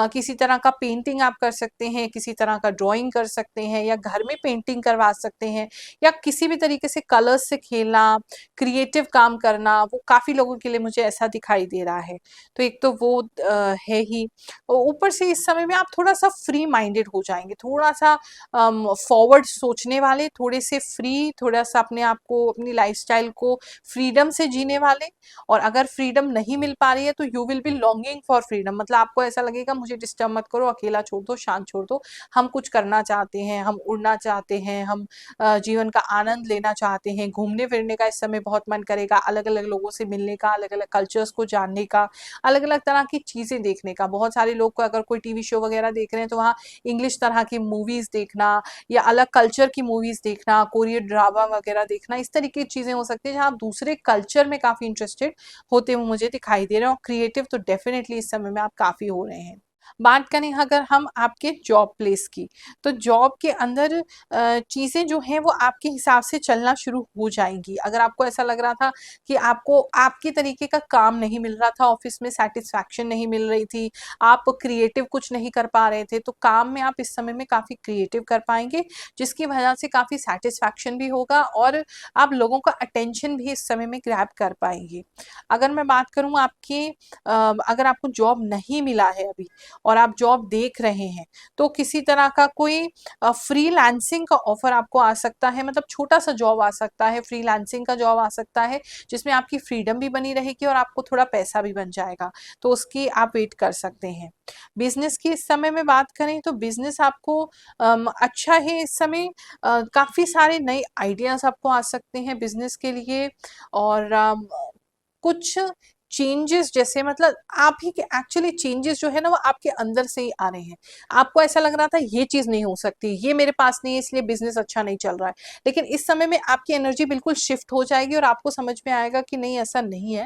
किसी तरह का पेंटिंग आप कर सकते हैं, किसी तरह का ड्राइंग कर सकते हैं, या घर में पेंटिंग करवा सकते हैं, या किसी भी तरीके से कलर्स से खेलना, क्रिएटिव काम करना, वो काफी लोगों के लिए मुझे ऐसा दिखाई दे रहा है। तो एक तो वो है ही। ऊपर से इस समय में आप थोड़ा सा फ्री माइंडेड हो जाएंगे, थोड़ा सा फॉरवर्ड सोचने वाले, थोड़े से फ्री, थोड़ा सा अपने आप को, अपनी लाइफस्टाइल को फ्रीडम से जीने वाले। और अगर फ्रीडम नहीं मिल पा रही है तो you will be longing for freedom, मतलब आपको ऐसा लगेगा मुझे डिस्टर्ब मत करो, अकेला छोड़ दो, शांत छोड़ दो, हम कुछ करना चाहते हैं, हम उड़ना चाहते हैं, हम जीवन का आनंद लेना चाहते हैं, घूमने फिरने का इस समय बहुत मन करेगा, अलग अलग लोगों से मिलने का, अलग अलग कल्चर्स को जानने का, अलग अलग तरह की चीजें देखने का। बहुत सारे लोग को अगर कोई टीवी शो वगैरह देख रहे हैं तो वहाँ इंग्लिश तरह की मूवीज देखना, या अलग कल्चर की मूवीज देखना, कोरियन ड्रामा वगैरह देखना, इस तरीके की चीजें हो सकती है जहाँ आप दूसरे कल्चर में काफी इंटरेस्टेड होते हुए मुझे दिखाई दे रहे हैं। और क्रिएटिव तो डेफिनेटली इस समय में आप काफी हो रहे हैं। बात करें अगर हम आपके जॉब प्लेस की, तो जॉब के अंदर चीजें जो हैं वो आपके हिसाब से चलना शुरू हो जाएंगी। अगर आपको ऐसा लग रहा था कि आपको आपके तरीके का काम नहीं मिल रहा था, ऑफिस में सेटिस्फैक्शन नहीं मिल रही थी, आप क्रिएटिव कुछ नहीं कर पा रहे थे, तो काम में आप इस समय में काफी क्रिएटिव कर पाएंगे, जिसकी वजह से काफी सेटिस्फैक्शन भी होगा और आप लोगों का अटेंशन भी इस समय में ग्रैब कर पाएंगे। अगर मैं बात करूं आपकी, अगर आपको जॉब नहीं मिला है अभी और आप जॉब देख रहे हैं, तो किसी तरह का कोई फ्रीलांसिंग का ऑफर आपको आ सकता है, मतलब छोटा सा जॉब आ सकता है, फ्रीलांसिंग का जॉब आ सकता है, जिसमें आपकी फ्रीडम भी बनी रहेगी और आपको थोड़ा पैसा भी बन जाएगा, तो उसकी आप वेट कर सकते हैं। बिजनेस की इस समय में बात करें तो बिजनेस आपको अच्छा है इस समय। काफी सारे नए आइडियाज आपको आ सकते हैं बिजनेस के लिए, और कुछ चेंजेस जैसे मतलब आप ही के एक्चुअली चेंजेस जो है ना वो आपके अंदर से ही आ रहे हैं। आपको ऐसा लग रहा था ये चीज़ नहीं हो सकती, ये मेरे पास नहीं है इसलिए बिज़नेस अच्छा नहीं चल रहा है। लेकिन इस समय में आपकी एनर्जी बिल्कुल शिफ्ट हो जाएगी और आपको समझ में आएगा कि नहीं ऐसा नहीं है,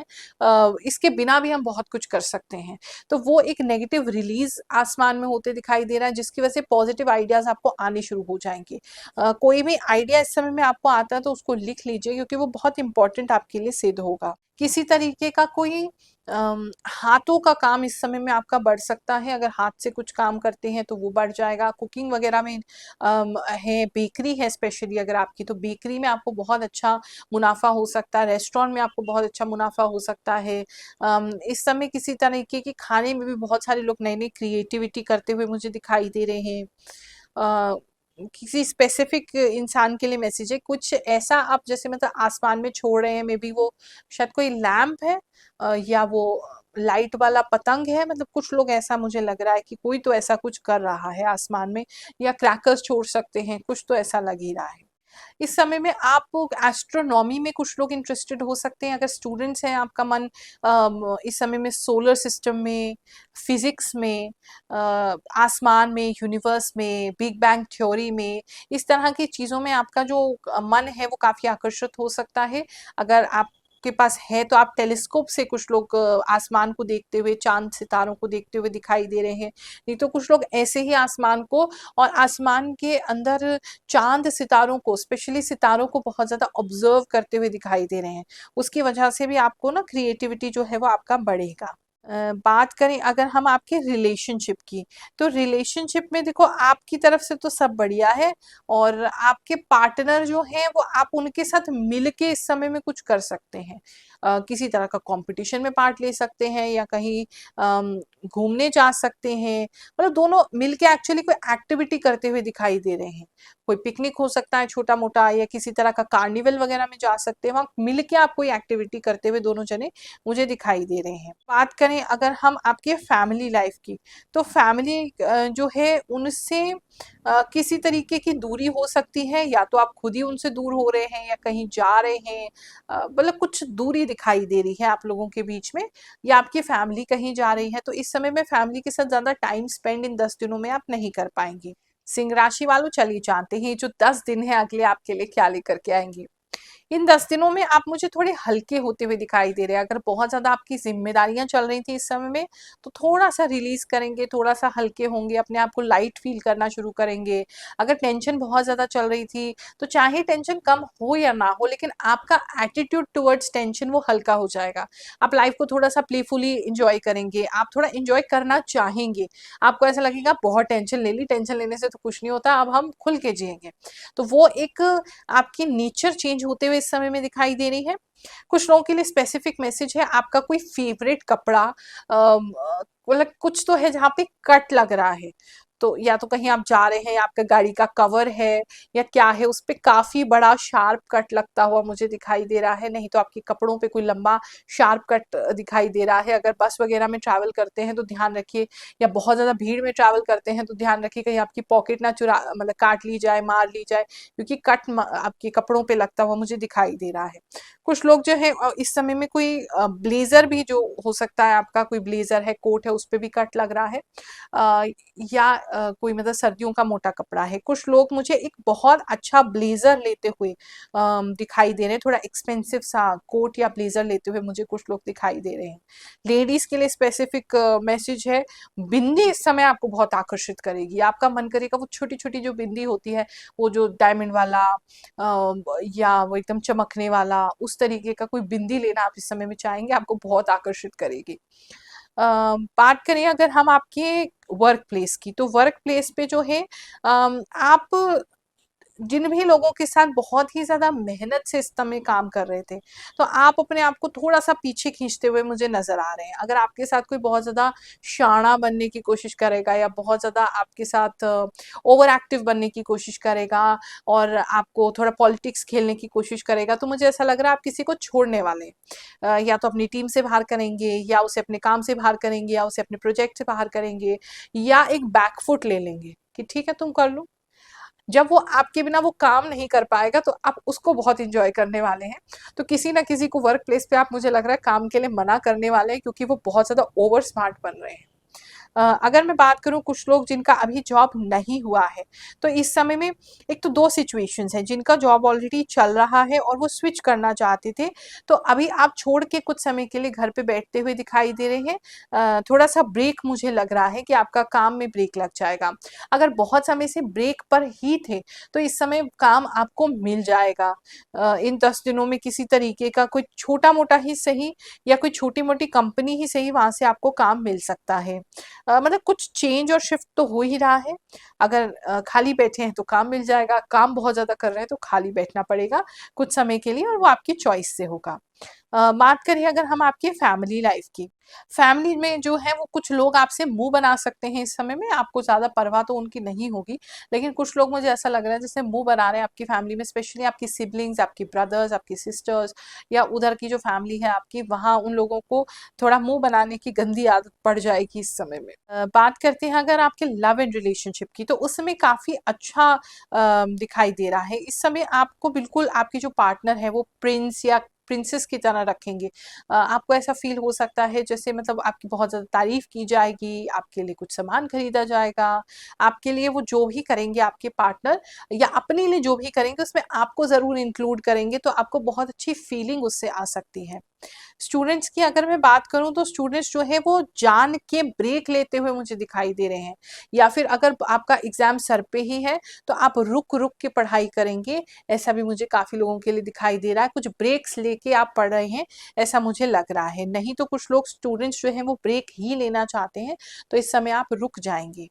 इसके बिना भी हम बहुत कुछ कर सकते हैं। तो वो एक नेगेटिव रिलीज़ आसमान में होते दिखाई दे रहा है जिसकी वजह से पॉजिटिव आइडियाज़ आपको आने शुरू हो जाएँगे। कोई भी आइडिया इस समय में आपको आता है तो उसको लिख लीजिए क्योंकि वो बहुत इंपॉर्टेंट आपके लिए सिद्ध होगा। किसी तरीके का कोई हाथों का काम इस समय में आपका बढ़ सकता है। अगर हाथ से कुछ काम करते हैं तो वो बढ़ जाएगा। कुकिंग वगैरह में है, बेकरी है स्पेशली अगर आपकी, तो बेकरी में आपको बहुत अच्छा मुनाफा हो सकता है। रेस्टोरेंट में आपको बहुत अच्छा मुनाफा हो सकता है। इस समय किसी तरीके के खाने में भी बहुत सारे लोग नई नई क्रिएटिविटी करते हुए मुझे दिखाई दे रहे हैं। अ, किसी स्पेसिफिक इंसान के लिए मैसेज है, कुछ ऐसा आप जैसे मतलब आसमान में छोड़ रहे हैं, मे बी वो शायद कोई लैंप है या वो लाइट वाला पतंग है। मतलब कुछ लोग ऐसा मुझे लग रहा है कि कोई तो ऐसा कुछ कर रहा है आसमान में, या क्रैकर्स छोड़ सकते हैं, कुछ तो ऐसा लग ही रहा है। इस समय में आप एस्ट्रोनॉमी में कुछ लोग इंटरेस्टेड हो सकते हैं। अगर स्टूडेंट्स हैं, आपका मन इस समय में सोलर सिस्टम में, फिजिक्स में, आसमान में, यूनिवर्स में, बिग बैंग थ्योरी में, इस तरह की चीज़ों में आपका जो मन है वो काफ़ी आकर्षित हो सकता है। अगर आपके पास है तो आप टेलीस्कोप से कुछ लोग आसमान को देखते हुए, चांद सितारों को देखते हुए दिखाई दे रहे हैं। नहीं तो कुछ लोग ऐसे ही आसमान को और आसमान के अंदर चांद सितारों को, स्पेशली सितारों को बहुत ज़्यादा ऑब्जर्व करते हुए दिखाई दे रहे हैं। उसकी वजह से भी आपको ना क्रिएटिविटी जो है वो आपका बढ़ेगा। बात करें अगर हम आपके रिलेशनशिप की, तो रिलेशनशिप में देखो आपकी तरफ से तो सब बढ़िया है, और आपके पार्टनर जो हैं वो आप उनके साथ मिलके इस समय में कुछ कर सकते हैं। किसी तरह का कंपटीशन में पार्ट ले सकते हैं या कहीं घूमने जा सकते हैं। मतलब दोनों मिलके एक्चुअली कोई एक्टिविटी करते हुए दिखाई दे रहे हैं। कोई पिकनिक हो सकता है छोटा मोटा, या किसी तरह का कार्निवल वगैरह में जा सकते हैं। वहाँ मिलके आप कोई एक्टिविटी करते हुए दोनों जने मुझे दिखाई दे रहे हैं। बात करें अगर हम आपके फैमिली लाइफ की, तो फैमिली जो है उनसे किसी तरीके की दूरी हो सकती है, या तो आप खुद ही उनसे दूर हो रहे हैं या कहीं जा रहे हैं। मतलब कुछ दूरी दिखाई दे रही है आप लोगों के बीच में, या आपकी फैमिली कहीं जा रही है। तो इस समय में फैमिली के साथ ज्यादा टाइम स्पेंड इन 10 दिनों में आप नहीं कर पाएंगे। सिंह राशि वालों, चलिए जानते हैं जो 10 दिन है अगले आपके लिए क्या लेकर के आएंगे। इन 10 दिनों में आप मुझे थोड़े हल्के होते हुए दिखाई दे रहे हैं। अगर बहुत ज़्यादा आपकी ज़िम्मेदारियाँ चल रही थी इस समय में, तो थोड़ा-सा रिलीज़ करेंगे, थोड़ा-सा हल्के होंगे, अपने आप को लाइट फ़ील करना शुरू करेंगे। अगर टेंशन बहुत ज़्यादा चल रही थी, तो चाहे टेंशन कम हो या ना हो, लेकिन आपका एटीट्यूड टुवर्ड्स टेंशन वो हल्का हो जाएगा। आप लाइफ़ को थोड़ा-सा प्लेफुली एन्जॉय करेंगे, आप थोड़ा एन्जॉय करना चाहेंगे। आपको ऐसा लगेगा बहुत टेंशन ले ली, टेंशन लेने से तो कुछ नहीं होता, अब हम खुल के जिएँगे। तो वो एक आपकी नेचर चेंज होते हुए इस समय में दिखाई दे रही है। कुछ लोगों के लिए स्पेसिफिक मैसेज है, आपका कोई फेवरेट कपड़ा मतलब कुछ तो है जहाँ पे कट लग रहा है। तो या तो कहीं आप जा रहे हैं, या आपका गाड़ी का कवर है, या क्या है, उस पे काफी बड़ा शार्प कट लगता हुआ मुझे दिखाई दे रहा है। नहीं तो आपके कपड़ों पे कोई लंबा शार्प कट दिखाई दे रहा है। अगर बस वगैरह में ट्रैवल करते हैं तो ध्यान रखिए, या बहुत ज्यादा भीड़ में ट्रैवल करते हैं तो ध्यान रखिए कहीं आपकी पॉकेट ना चुरा मतलब काट ली जाए, मार ली जाए, क्योंकि कट आपके कपड़ों पे लगता हुआ मुझे दिखाई दे रहा है। कुछ लोग जो है इस समय में कोई ब्लेजर भी जो हो सकता है, आपका कोई ब्लेजर है, कोट है, उस पे भी कट लग रहा है। या कोई मतलब सर्दियों का मोटा कपड़ा है। कुछ लोग मुझे एक बहुत अच्छा ब्लेजर लेते हुए दिखाई दे रहे हैं। थोड़ा एक्सपेंसिव सा कोट या ब्लेजर लेते हुए मुझे कुछ लोग दिखाई दे रहे हैं। लेडीज के लिए स्पेसिफिक मैसेज है, बिंदी इस समय आपको बहुत आकर्षित करेगी। आपका मन करेगा वो छोटी छोटी जो बिंदी होती है, वो जो डायमंड वाला या वो एकदम चमकने वाला, उस तरीके का कोई बिंदी लेना आप इस समय में चाहेंगे, आपको बहुत आकर्षित करेगी। बात करें अगर हम आपके वर्क प्लेस की, तो वर्क प्लेस पे जो है आप जिन भी लोगों के साथ बहुत ही ज़्यादा मेहनत से इस समय काम कर रहे थे, तो आप अपने आप को थोड़ा-सा पीछे खींचते हुए मुझे नज़र आ रहे हैं। अगर आपके साथ कोई बहुत ज़्यादा शाणा बनने की कोशिश करेगा, या बहुत ज़्यादा आपके साथ ओवर एक्टिव बनने की कोशिश करेगा, और आपको थोड़ा पॉलिटिक्स खेलने की कोशिश करेगा, तो मुझे ऐसा लग रहा है आप किसी को छोड़ने वाले हैं। या तो अपनी टीम से बाहर करेंगे, या उसे अपने काम से बाहर करेंगे, या उसे अपने प्रोजेक्ट से बाहर करेंगे, या एक बैक फुट ले लेंगे कि ठीक है तुम कर लो। जब वो आपके बिना वो काम नहीं कर पाएगा तो आप उसको बहुत इंजॉय करने वाले हैं। तो किसी ना किसी को वर्क प्लेस पे आप, मुझे लग रहा है, काम के लिए मना करने वाले हैं, क्योंकि वो बहुत ज़्यादा ओवर स्मार्ट बन रहे हैं। अगर मैं बात करूं कुछ लोग जिनका अभी जॉब नहीं हुआ है, तो इस समय में एक तो दो सिचुएशंस हैं, जिनका जॉब ऑलरेडी चल रहा है और वो स्विच करना चाहते थे, तो अभी आप छोड़ के कुछ समय के लिए घर पे बैठते हुए दिखाई दे रहे हैं। थोड़ा सा ब्रेक, मुझे लग रहा है कि आपका काम में ब्रेक लग जाएगा। अगर बहुत समय से ब्रेक पर ही थे तो इस समय काम आपको मिल जाएगा। इन 10 दिनों में किसी तरीके का कोई छोटा मोटा ही सही, या कोई छोटी मोटी कंपनी ही सही, वहां से आपको काम मिल सकता है। मतलब कुछ चेंज और शिफ्ट तो हो ही रहा है। अगर खाली बैठे हैं तो काम मिल जाएगा, काम बहुत ज़्यादा कर रहे हैं तो खाली बैठना पड़ेगा कुछ समय के लिए, और वो आपकी चॉइस से होगा। बात करें अगर हम आपकी फैमिली लाइफ की, फैमिली में जो है वो कुछ लोग आपसे मुंह बना सकते हैं इस समय में, आपको ज़्यादा परवाह तो उनकी नहीं होगी, लेकिन कुछ लोग, मुझे ऐसा लग रहा है, जैसे मुंह बना रहे हैं आपकी फैमिली में, स्पेशली आपकी सिबलिंग्स, आपकी ब्रदर्स, आपकी सिस्टर्स, या उधर की जो फैमिली है आपकी, वहाँ उन लोगों को थोड़ा मुंह बनाने की गंदी आदत पड़ जाएगी इस समय में। बात करते हैं अगर आपके लव एंड रिलेशनशिप की, तो उस समय काफ़ी अच्छा दिखाई दे रहा है। इस समय आपको बिल्कुल आपकी जो पार्टनर है वो प्रिंस या प्रिंसेस की तरह रखेंगे। आपको ऐसा फील हो सकता है जैसे मतलब आपकी बहुत ज़्यादा तारीफ की जाएगी, आपके लिए कुछ सामान खरीदा जाएगा, आपके लिए वो जो भी करेंगे आपके पार्टनर, या अपने लिए जो भी करेंगे उसमें आपको ज़रूर इंक्लूड करेंगे, तो आपको बहुत अच्छी फीलिंग उससे आ सकती है। स्टूडेंट्स की अगर मैं बात करूं तो स्टूडेंट्स जो है वो जान के ब्रेक लेते हुए मुझे दिखाई दे रहे हैं, या फिर अगर आपका एग्जाम सर पे ही है तो आप रुक रुक के पढ़ाई करेंगे, ऐसा भी मुझे काफी लोगों के लिए दिखाई दे रहा है। कुछ ब्रेक्स लेके आप पढ़ रहे हैं, ऐसा मुझे लग रहा है। नहीं तो कुछ लोग स्टूडेंट्स जो है वो ब्रेक ही लेना चाहते हैं, तो इस समय आप रुक जाएंगे।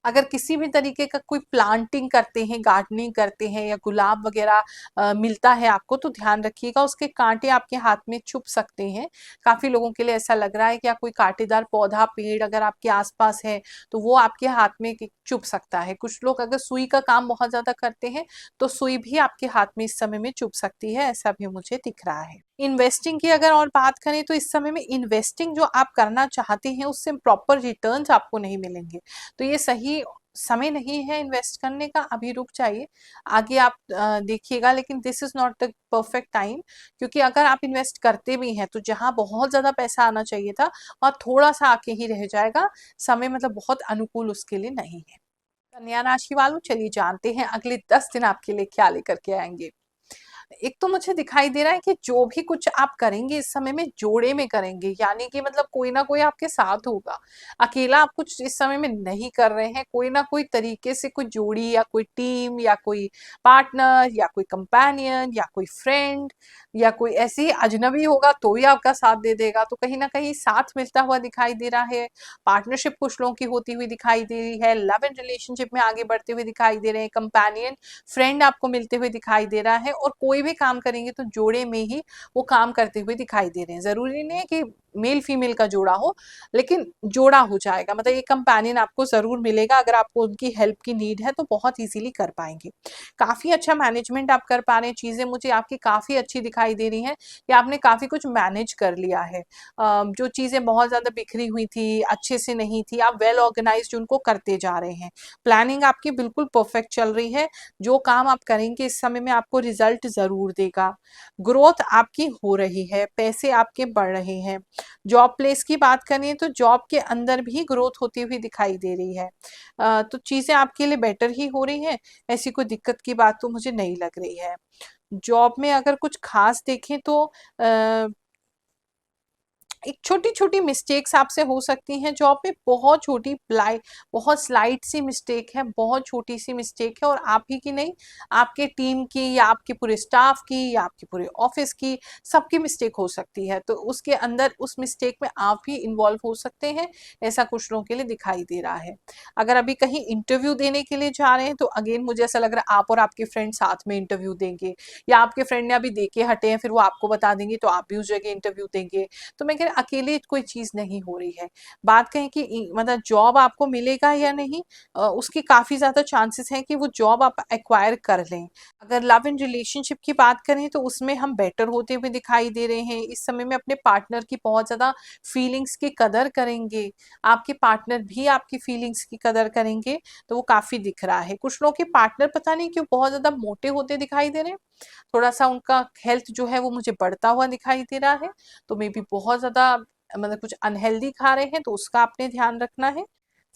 अगर किसी भी तरीके का कोई प्लांटिंग करते हैं, गार्डनिंग करते हैं, या गुलाब वगैरह मिलता है आपको, तो ध्यान रखिएगा उसके कांटे आपके हाथ में चुभ सकते हैं। काफी लोगों के लिए ऐसा लग रहा है कि कोई कांटेदार पौधा, पेड़ अगर आपके आसपास है तो वो आपके हाथ में चुभ सकता है। कुछ लोग अगर सुई का काम बहुत ज्यादा करते हैं तो सुई भी आपके हाथ में इस समय में चुभ सकती है, ऐसा भी मुझे दिख रहा है। इन्वेस्टिंग की अगर और बात करें तो इस समय में इन्वेस्टिंग जो आप करना चाहते हैं उससे प्रॉपर रिटर्न्स आपको नहीं मिलेंगे, तो ये सही समय नहीं है इन्वेस्ट करने का, अभी रुक जाइए, आगे आप देखिएगा, लेकिन this is not the perfect time. क्योंकि अगर आप इन्वेस्ट करते भी हैं तो जहां बहुत ज्यादा पैसा आना चाहिए था वहां थोड़ा सा आके ही रह जाएगा, समय मतलब बहुत अनुकूल उसके लिए नहीं है। कन्या राशि वालों, चलिए जानते हैं अगले 10 दिन आपके लिए क्या लेकर के आएंगे। एक तो मुझे दिखाई दे रहा है कि जो भी कुछ आप करेंगे इस समय में जोड़े में करेंगे, यानी कि मतलब कोई ना कोई आपके साथ होगा, अकेला आप कुछ इस समय में नहीं कर रहे हैं, कोई ना कोई तरीके से कोई जोड़ी या कोई टीम या कोई पार्टनर या कोई कंपेनियन या कोई फ्रेंड या कोई ऐसे ही अजनबी होगा तो ही आपका साथ दे देगा, तो कहीं ना कहीं साथ मिलता हुआ दिखाई दे रहा है। पार्टनरशिप कुछ लोगों की होती हुई दिखाई दे रही है, लव एंड रिलेशनशिप में आगे बढ़ते हुए दिखाई दे रहे हैं, कंपेनियन फ्रेंड आपको मिलते हुए दिखाई दे रहा है, और कोई भी काम करेंगे तो जोड़े में ही वो काम करते हुए दिखाई दे रहे हैं। जरूरी नहीं है कि मेल फीमेल का जोड़ा हो, लेकिन जोड़ा हो जाएगा, मतलब ये कंपेनियन आपको जरूर मिलेगा। अगर आपको उनकी हेल्प की नीड है तो बहुत इजीली कर पाएंगे। काफी अच्छा मैनेजमेंट आप कर पा रहे हैं, चीजें मुझे आपकी काफी अच्छी दिखाई दे रही हैं कि आपने काफी कुछ मैनेज कर लिया है। जो चीजें बहुत ज्यादा बिखरी हुई थी, अच्छे से नहीं थी, आप वेल ऑर्गेनाइज्ड उनको करते जा रहे हैं। प्लानिंग आपकी बिल्कुल परफेक्ट चल रही है, जो काम आप करेंगे इस समय में आपको रिजल्ट जरूर देगा। ग्रोथ आपकी हो रही है, पैसे आपके बढ़ रहे हैं। जॉब प्लेस की बात करें तो जॉब के अंदर भी ग्रोथ होती हुई दिखाई दे रही है। तो चीजें आपके लिए बेटर ही हो रही हैं, ऐसी कोई दिक्कत की बात तो मुझे नहीं लग रही है। जॉब में अगर कुछ खास देखें तो एक छोटी छोटी मिस्टेक्स आपसे हो सकती हैं जॉब में, बहुत छोटी बहुत स्लाइट सी मिस्टेक है, बहुत छोटी सी मिस्टेक है, और आप ही की नहीं, आपके टीम की या आपके पूरे स्टाफ की या आपके पूरे ऑफिस की, सबकी मिस्टेक हो सकती है। तो उसके अंदर उस मिस्टेक में आप भी इन्वॉल्व हो सकते हैं, ऐसा कुछ लोगों के लिए दिखाई दे रहा है। अगर अभी कहीं इंटरव्यू देने के लिए जा रहे हैं तो अगेन मुझे ऐसा लग रहा है आप और आपके फ्रेंड साथ में इंटरव्यू देंगे, या आपके फ्रेंड ने अभी दे के हटे हैं फिर वो आपको बता देंगे तो आप भी उस जगह इंटरव्यू देंगे। तो मैं कह रही अकेले कोई चीज नहीं हो रही है। बात कहें कि मतलब जॉब आपको मिलेगा या नहीं, उसकी काफी ज्यादा चांसेस हैं कि वो जॉब आप एक्वायर कर लें। अगर लव एंड रिलेशनशिप की बात करें तो उसमें हम बेटर होते हुए दिखाई दे रहे हैं। इस समय में अपने पार्टनर की बहुत ज्यादा फीलिंग्स की कदर करेंगे, आपके पार्टनर भी आपकी फीलिंग्स की कदर करेंगे, तो वो काफी दिख रहा है। कुछ लोगों के पार्टनर पता नहीं क्यों बहुत ज्यादा मोटे होते दिखाई दे रहे हैं, थोड़ा सा उनका हेल्थ जो है वो मुझे बढ़ता हुआ दिखाई दे रहा है, तो मे बी बहुत ज्यादा मतलब कुछ अनहेल्दी खा रहे हैं, तो उसका आपने ध्यान रखना है।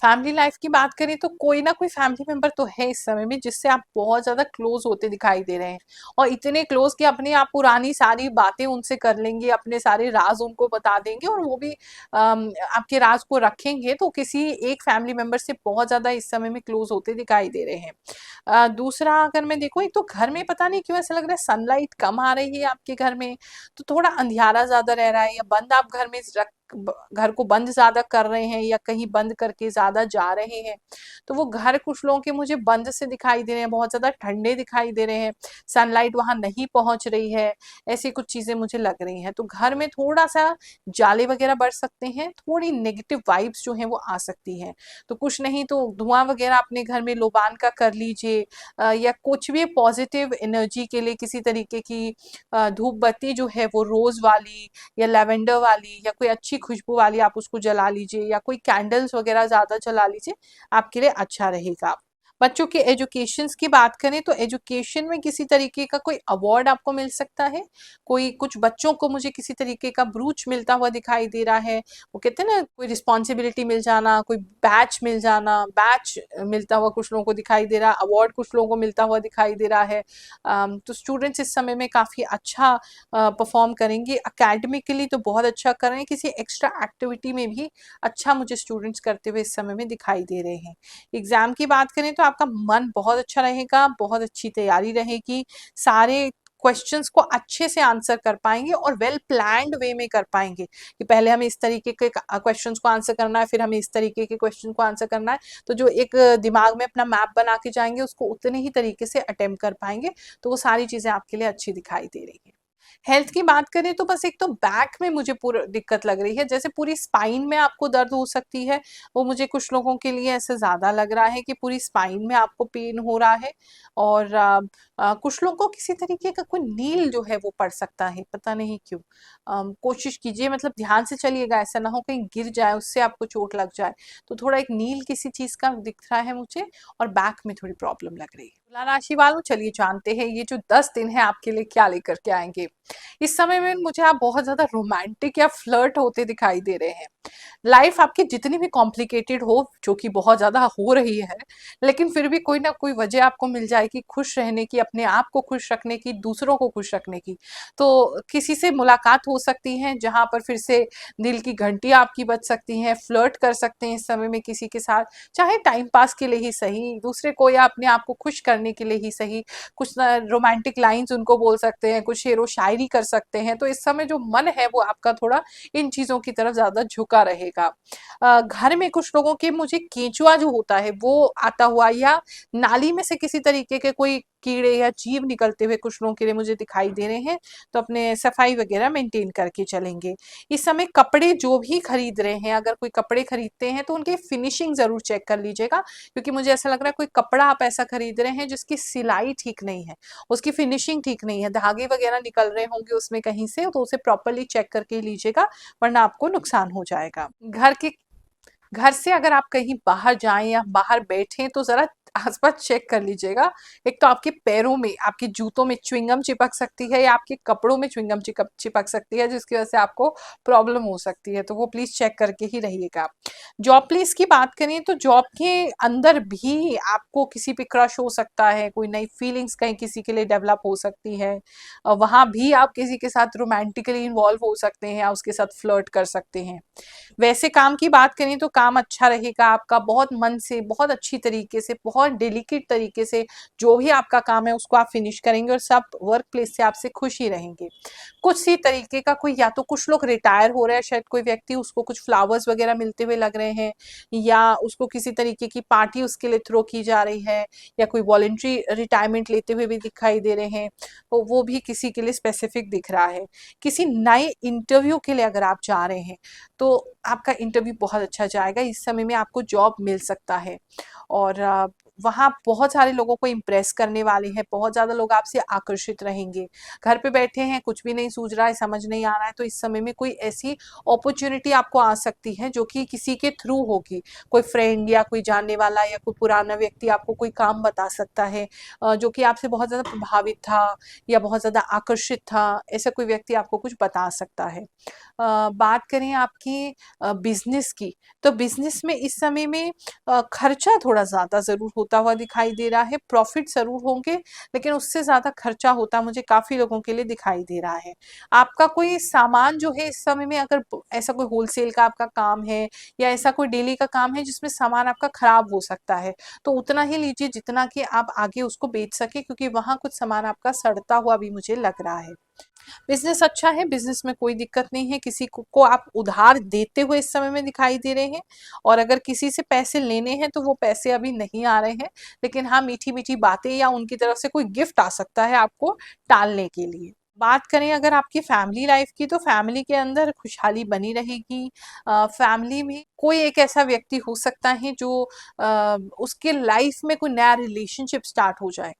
फैमिली लाइफ की बात करें तो कोई ना कोई फैमिली मेंबर तो है इस समय में जिससे आप बहुत ज्यादा क्लोज होते दिखाई दे रहे हैं, और इतने क्लोज कि अपनी आप पुरानी सारी बातें उनसे कर लेंगे, अपने सारे राज उनको बता देंगे, और वो भी आपके राज को रखेंगे। तो किसी एक फैमिली मेंबर से बहुत ज्यादा इस समय में क्लोज होते दिखाई दे रहे हैं। दूसरा अगर मैं देखूं, एक तो घर में पता नहीं क्यों ऐसा लग रहा है सनलाइट कम आ रही है आपके घर में, तो थोड़ा अंधियारा ज्यादा रह रहा है, या बंद आप घर में घर को बंद ज्यादा कर रहे हैं, या कहीं बंद करके ज्यादा जा रहे हैं, तो वो घर कुछ लोगों के मुझे बंद से दिखाई दे रहे हैं, बहुत ज्यादा ठंडे दिखाई दे रहे हैं, सनलाइट वहां नहीं पहुंच रही है, ऐसी कुछ चीजें मुझे लग रही हैं। तो घर में थोड़ा सा जाले वगैरह बढ़ सकते हैं, थोड़ी नेगेटिव वाइब्स जो हैं वो आ सकती हैं। तो कुछ नहीं तो धुआं वगैरह अपने घर में लोबान का कर लीजिए, या कुछ भी पॉजिटिव एनर्जी के लिए किसी तरीके की धूप बत्ती जो है वो रोज वाली या लेवेंडर वाली या कोई अच्छी खुशबू वाली आप उसको जला लीजिए, या कोई कैंडल्स वगैरह ज्यादा जला लीजिए, आपके लिए अच्छा रहेगा। बच्चों के एजुकेशंस की बात करें तो एजुकेशन में किसी तरीके का कोई अवार्ड आपको मिल सकता है। कोई कुछ बच्चों को मुझे किसी तरीके का ब्रूच मिलता हुआ दिखाई दे रहा है, वो कहते हैं ना कोई रिस्पॉन्सिबिलिटी मिल जाना, कोई बैच मिल जाना, बैच मिलता हुआ कुछ लोगों को दिखाई दे रहा, अवार्ड कुछ लोगों को मिलता हुआ दिखाई दे रहा है। तो स्टूडेंट्स इस समय में काफी अच्छा परफॉर्म करेंगे, अकेडमिकली तो बहुत अच्छा कर रहे हैं, किसी एक्स्ट्रा एक्टिविटी में भी अच्छा मुझे स्टूडेंट्स करते हुए इस समय में दिखाई दे रहे हैं। एग्जाम की बात करें तो आपका मन बहुत अच्छा रहेगा, बहुत अच्छी तैयारी रहेगी, सारे क्वेश्चंस को अच्छे से आंसर कर पाएंगे और वेल प्लान्ड वे में कर पाएंगे, कि पहले हमें इस तरीके के क्वेश्चंस को आंसर करना है, फिर हमें इस तरीके के क्वेश्चन को आंसर करना है, तो जो एक दिमाग में अपना मैप बना के जाएंगे उसको उतने ही तरीके से अटेम्प्ट कर पाएंगे। तो वो सारी चीजें आपके लिए अच्छी दिखाई दे रही है। हेल्थ की बात करें तो बस एक तो बैक में मुझे पूरा दिक्कत लग रही है, जैसे पूरी स्पाइन में आपको दर्द हो सकती है, वो मुझे कुछ लोगों के लिए ऐसे ज्यादा लग रहा है कि पूरी स्पाइन में आपको पेन हो रहा है। और कुछ लोगों को किसी तरीके का कोई नील जो है वो पड़ सकता है, पता नहीं क्यों। कोशिश कीजिए, मतलब ध्यान से चलिएगा, ऐसा ना हो कहीं गिर जाए उससे आपको चोट लग जाए। तो थोड़ा एक नील किसी चीज का दिख रहा है मुझे, और बैक में थोड़ी प्रॉब्लम लग रही है। तुला राशि वालों, चलिए जानते हैं ये जो 10 दिन है आपके लिए क्या लेकर के आएंगे। इस समय में मुझे आप बहुत ज्यादा रोमांटिक या फ्लर्ट होते दिखाई दे रहे हैं। लाइफ आपकी जितनी भी कॉम्प्लिकेटेड हो, जो कि बहुत ज्यादा हो रही है, लेकिन फिर भी कोई ना कोई वजह आपको मिल जाएगी खुश रहने की, अपने आप को खुश रखने की, दूसरों को खुश रखने की। तो किसी से मुलाकात हो सकती है जहां पर फिर से दिल की घंटी आपकी बज सकती हैं, फ्लर्ट कर सकते हैं इस समय में किसी के साथ, चाहे टाइम पास के लिए ही सही, दूसरे को या अपने आप को खुश करने के लिए ही सही, कुछ रोमांटिक लाइंस उनको बोल सकते हैं, कुछ शेरो शायरी कर सकते हैं। तो इस समय जो मन है वो आपका थोड़ा इन चीजों की तरफ ज्यादा झुका रहेगा। घर में कुछ लोगों के मुझे केंचुआ जो होता है वो आता हुआ, या नाली में से किसी तरीके के कोई कीड़े या जीव निकलते हुए कुछ लोगों के लिए मुझे दिखाई दे रहे हैं, तो अपने सफाई वगैरह मेंटेन करके चलेंगे। इस समय कपड़े जो भी खरीद रहे हैं, अगर कोई कपड़े खरीदते हैं तो उनकी फिनिशिंग जरूर चेक कर लीजिएगा, क्योंकि मुझे ऐसा लग रहा है कोई कपड़ा आप ऐसा खरीद रहे हैं जिसकी सिलाई ठीक नहीं है, उसकी फिनिशिंग ठीक नहीं है, धागे वगैरह निकल रहे होंगे उसमें कहीं से, तो उसे प्रॉपरली चेक करके लीजिएगा, वरना आपको नुकसान हो जाएगा। घर से अगर आप कहीं बाहर जाएं या बाहर बैठें तो जरा आसपास चेक कर लीजिएगा। एक तो आपके पैरों में, आपके जूतों में च्युइंगम चिपक सकती है, या आपके कपड़ों में च्युइंगम चिपक सकती है, जिसकी वजह से आपको प्रॉब्लम हो सकती है, तो वो प्लीज चेक करके ही रहिएगा। जॉब प्लेस की बात करें तो जॉब के अंदर भी आपको किसी पे क्रश हो सकता है, कोई नई फीलिंग्स कहीं किसी के लिए डेवलप हो सकती है, वहां भी आप किसी के साथ रोमांटिकली इन्वॉल्व हो सकते हैं या उसके साथ फ्लर्ट कर सकते हैं। वैसे काम की बात करें तो काम अच्छा रहेगा आपका, बहुत मन से, बहुत अच्छी तरीके से, बहुत बहुत डेलिकेट तरीके से जो भी आपका काम है उसको आप फिनिश करेंगे और सब वर्क प्लेस से आपसे खुश ही रहेंगे। कुछ सी तरीके का कोई, या तो कुछ लोग रिटायर हो रहे हैं, शायद कोई व्यक्ति, उसको कुछ फ्लावर्स वगैरह मिलते हुए लग रहे हैं, या उसको किसी तरीके की पार्टी उसके लिए थ्रो की जा रही है, या कोई वॉलेंट्री रिटायरमेंट लेते हुए भी दिखाई दे रहे हैं, तो वो भी किसी के लिए स्पेसिफिक दिख रहा है। किसी नए इंटरव्यू के लिए अगर आप जा रहे हैं तो आपका इंटरव्यू बहुत अच्छा जाएगा, इस समय में आपको जॉब मिल सकता है। और वहाँ बहुत सारे लोगों को इम्प्रेस करने वाले हैं, बहुत ज़्यादा लोग आपसे आकर्षित रहेंगे। घर पे बैठे हैं, कुछ भी नहीं सूझ रहा है, समझ नहीं आ रहा है, तो इस समय में कोई ऐसी अपॉर्चुनिटी आपको आ सकती है जो कि किसी के थ्रू होगी। कोई फ्रेंड या कोई जानने वाला या कोई पुराना व्यक्ति आपको कोई काम बता सकता है जो कि आपसे बहुत ज़्यादा प्रभावित था या बहुत ज़्यादा आकर्षित था, ऐसा कोई व्यक्ति आपको कुछ बता सकता है। बात करें आपकी बिजनेस की, तो बिजनेस में इस समय में खर्चा थोड़ा ज़्यादा ज़रूर होता हुआ दिखाई दे रहा है। प्रॉफिट ज़रूर होंगे, लेकिन उससे ज़्यादा खर्चा होता मुझे काफ़ी लोगों के लिए दिखाई दे रहा है। आपका कोई सामान जो है इस समय में, अगर ऐसा कोई होलसेल का आपका काम है या ऐसा कोई डेली का काम है जिसमें सामान आपका खराब हो सकता है, तो उतना ही लीजिए जितना कि आप आगे उसको बेच सके, क्योंकि वहाँ कुछ सामान आपका सड़ता हुआ भी मुझे लग रहा है। बिजनेस अच्छा है, बिजनेस में कोई दिक्कत नहीं है। किसी को आप उधार देते हुए इस समय में दिखाई दे रहे हैं, और अगर किसी से पैसे लेने हैं तो वो पैसे अभी नहीं आ रहे हैं, लेकिन हाँ मीठी मीठी बातें या उनकी तरफ से कोई गिफ्ट आ सकता है आपको टालने के लिए। बात करें अगर आपकी फैमिली लाइफ की, तो फैमिली के अंदर खुशहाली बनी रहेगी। फैमिली में कोई एक ऐसा व्यक्ति हो सकता है जो उसके लाइफ में कोई नया रिलेशनशिप स्टार्ट हो जाए,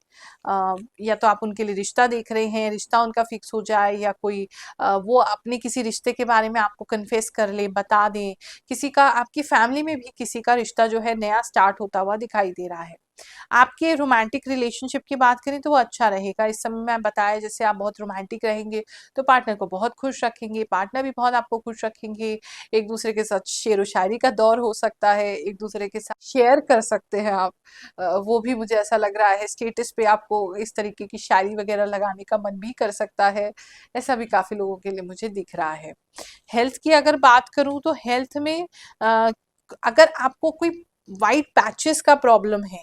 या तो आप उनके लिए रिश्ता देख रहे हैं, रिश्ता उनका फिक्स हो जाए, या कोई वो अपने किसी रिश्ते के बारे में आपको कन्फेस कर ले, बता दें। किसी का, आपकी फैमिली में भी किसी का रिश्ता जो है नया स्टार्ट होता हुआ दिखाई दे रहा है। आपके रोमांटिक रिलेशनशिप की बात करें तो वो अच्छा रहेगा। इस समय मैं बताया जैसे आप बहुत रोमांटिक रहेंगे तो पार्टनर को बहुत खुश रखेंगे, पार्टनर भी बहुत आपको खुश रखेंगे। एक दूसरे के साथ शेर व शायरी का दौर हो सकता है, एक दूसरे के साथ शेयर कर सकते हैं आप। वो भी मुझे ऐसा लग रहा है, स्टेटस पे आपको इस तरीके की शायरी वगैरह लगाने का मन भी कर सकता है। ऐसा भी काफी लोगों के लिए मुझे दिख रहा है। हेल्थ की अगर बात करूं तो हेल्थ में अ, अगर आपको कोई वाइट पैचेस का प्रॉब्लम है,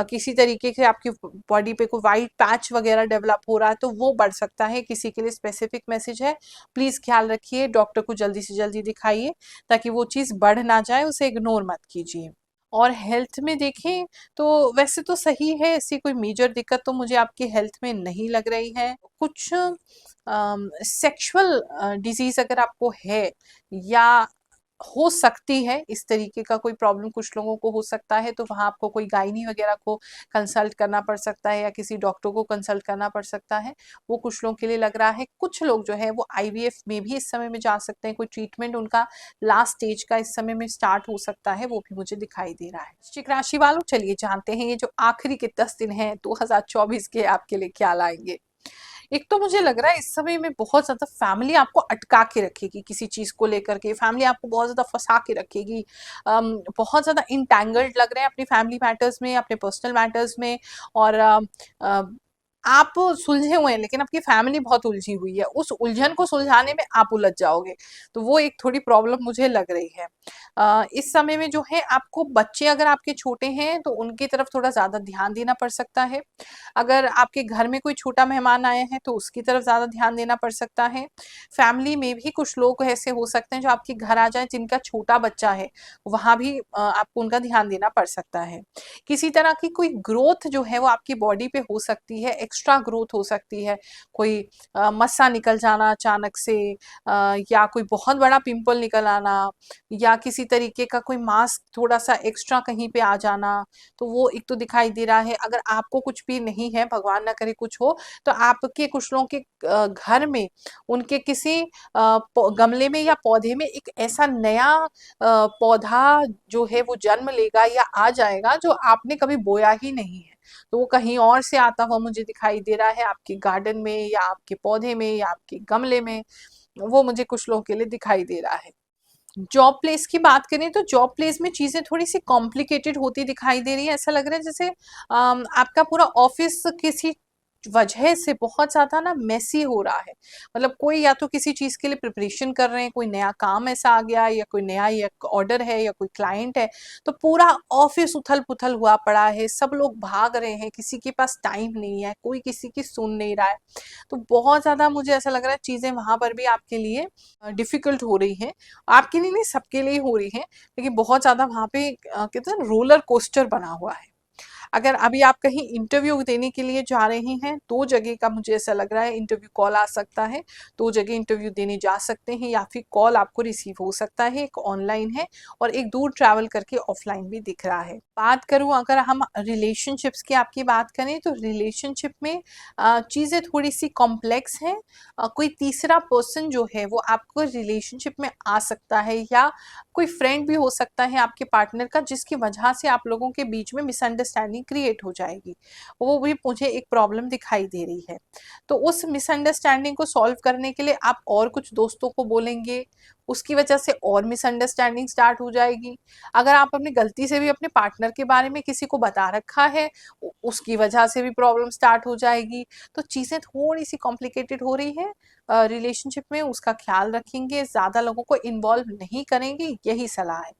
किसी तरीके से आपकी बॉडी पे कोई वाइट पैच वगैरह डेवलप हो रहा है, तो वो बढ़ सकता है। किसी के लिए स्पेसिफिक मैसेज है, प्लीज ख्याल रखिए, डॉक्टर को जल्दी से जल्दी दिखाइए ताकि वो चीज बढ़ ना जाए, उसे इग्नोर मत कीजिए। और हेल्थ में देखें तो वैसे तो सही है, ऐसी कोई मेजर दिक्कत तो मुझे आपकी हेल्थ में नहीं लग रही है। कुछ सेक्सुअल डिजीज अगर आपको है या हो सकती है, इस तरीके का कोई प्रॉब्लम कुछ लोगों को हो सकता है, तो वहाँ आपको कोई गायनी वगैरह को कंसल्ट करना पड़ सकता है या किसी डॉक्टर को कंसल्ट करना पड़ सकता है। वो कुछ लोगों के लिए लग रहा है। कुछ लोग जो है वो आईवीएफ में भी इस समय में जा सकते हैं, कोई ट्रीटमेंट उनका लास्ट स्टेज का इस समय में स्टार्ट हो सकता है, वो भी मुझे दिखाई दे रहा है। वृश्चिक राशि वालों, चलिए जानते हैं ये जो आखिरी के 10 दिन हैं 2024 के आपके लिए क्या लाएंगे। एक तो मुझे लग रहा है इस समय में बहुत ज्यादा फैमिली आपको अटका के रखेगी, किसी चीज को लेकर के फैमिली आपको बहुत ज्यादा फंसा के रखेगी। बहुत ज्यादा इंटैंगल्ड लग रहे हैं अपनी फैमिली मैटर्स में, अपने पर्सनल मैटर्स में। और आप सुलझे हुए हैं लेकिन आपकी फैमिली बहुत उलझी हुई है, उस उलझन को सुलझाने में आप उलझ जाओगे, तो वो एक थोड़ी प्रॉब्लम मुझे लग रही है। इस समय में जो है आपको बच्चे अगर आपके छोटे हैं तो उनकी तरफ थोड़ा ज्यादा ध्यान देना पड़ सकता है। अगर आपके घर में कोई छोटा मेहमान आया है तो उसकी तरफ ज्यादा ध्यान देना पड़ सकता है। फैमिली में भी कुछ लोग ऐसे हो सकते हैं जो आपके घर आ जाए जिनका छोटा बच्चा है, वहां भी आपको उनका ध्यान देना पड़ सकता है। किसी तरह की कोई ग्रोथ जो है वो आपकी बॉडी पे हो सकती है, एक्स्ट्रा ग्रोथ हो सकती है। कोई मस्सा निकल जाना अचानक से, या कोई बहुत बड़ा पिंपल निकल आना, या किसी तरीके का कोई मास्क थोड़ा सा एक्स्ट्रा कहीं पे आ जाना, तो वो एक तो दिखाई दे रहा है। अगर आपको कुछ भी नहीं है, भगवान ना करे कुछ हो, तो आपके कुछ लोगों के घर में उनके किसी गमले में या पौधे में एक ऐसा नया पौधा जो है वो जन्म लेगा या आ जाएगा जो आपने कभी बोया ही नहीं है, तो वो कहीं और से आता हुआ मुझे दिखाई दे रहा है, आपके गार्डन में या आपके पौधे में या आपके गमले में। वो मुझे कुछ लोगों के लिए दिखाई दे रहा है। जॉब प्लेस की बात करें तो जॉब प्लेस में चीजें थोड़ी सी कॉम्प्लिकेटेड होती दिखाई दे रही है। ऐसा लग रहा है जैसे आपका पूरा ऑफिस किसी वजह से बहुत ज्यादा ना मेसी हो रहा है। मतलब कोई या तो किसी चीज के लिए प्रिपरेशन कर रहे हैं, कोई नया काम ऐसा आ गया या कोई नया या ऑर्डर है या कोई क्लाइंट है, तो पूरा ऑफिस उथल पुथल हुआ पड़ा है, सब लोग भाग रहे हैं, किसी के पास टाइम नहीं है, कोई किसी की सुन नहीं रहा है। तो बहुत ज्यादा मुझे ऐसा लग रहा है चीजें वहां पर भी आपके लिए डिफिकल्ट हो रही हैं। आपके लिए नहीं, सबके लिए हो रही हैं, लेकिन बहुत ज्यादा वहां पे कहते हैं रोलर कोस्टर बना हुआ है। अगर अभी आप कहीं इंटरव्यू देने के लिए जा रहे हैं, 2 जगह का मुझे ऐसा लग रहा है इंटरव्यू कॉल आ सकता है, 2 जगह इंटरव्यू देने जा सकते हैं, या फिर कॉल आपको रिसीव हो सकता है, एक ऑनलाइन है और एक दूर ट्रैवल करके ऑफलाइन भी दिख रहा है। बात करूं अगर हम रिलेशनशिप्स की आपकी बात करें, तो रिलेशनशिप में चीज़ें थोड़ी सी कॉम्प्लेक्स हैं। कोई तीसरा पर्सन जो है वो आपको रिलेशनशिप में आ सकता है, या कोई फ्रेंड भी हो सकता है आपके पार्टनर का, जिसकी वजह से आप लोगों के बीच में मिसअंडरस्टैंडिंग क्रिएट हो जाएगी। वो भी मुझे एक प्रॉब्लम दिखाई दे रही है। तो उस मिसअंडरस्टैंडिंग को सॉल्व करने के लिए आप और कुछ दोस्तों को बोलेंगे, उसकी वजह से और मिसअंडरस्टैंडिंग स्टार्ट हो जाएगी। अगर आप अपनी गलती से भी अपने पार्टनर के बारे में किसी को बता रखा है, उसकी वजह से भी प्रॉब्लम स्टार्ट हो जाएगी। तो चीज़ें थोड़ी सी कॉम्प्लिकेटेड हो रही है रिलेशनशिप में, उसका ख्याल रखेंगे, ज़्यादा लोगों को इन्वॉल्व नहीं करेंगे, यही सलाह है।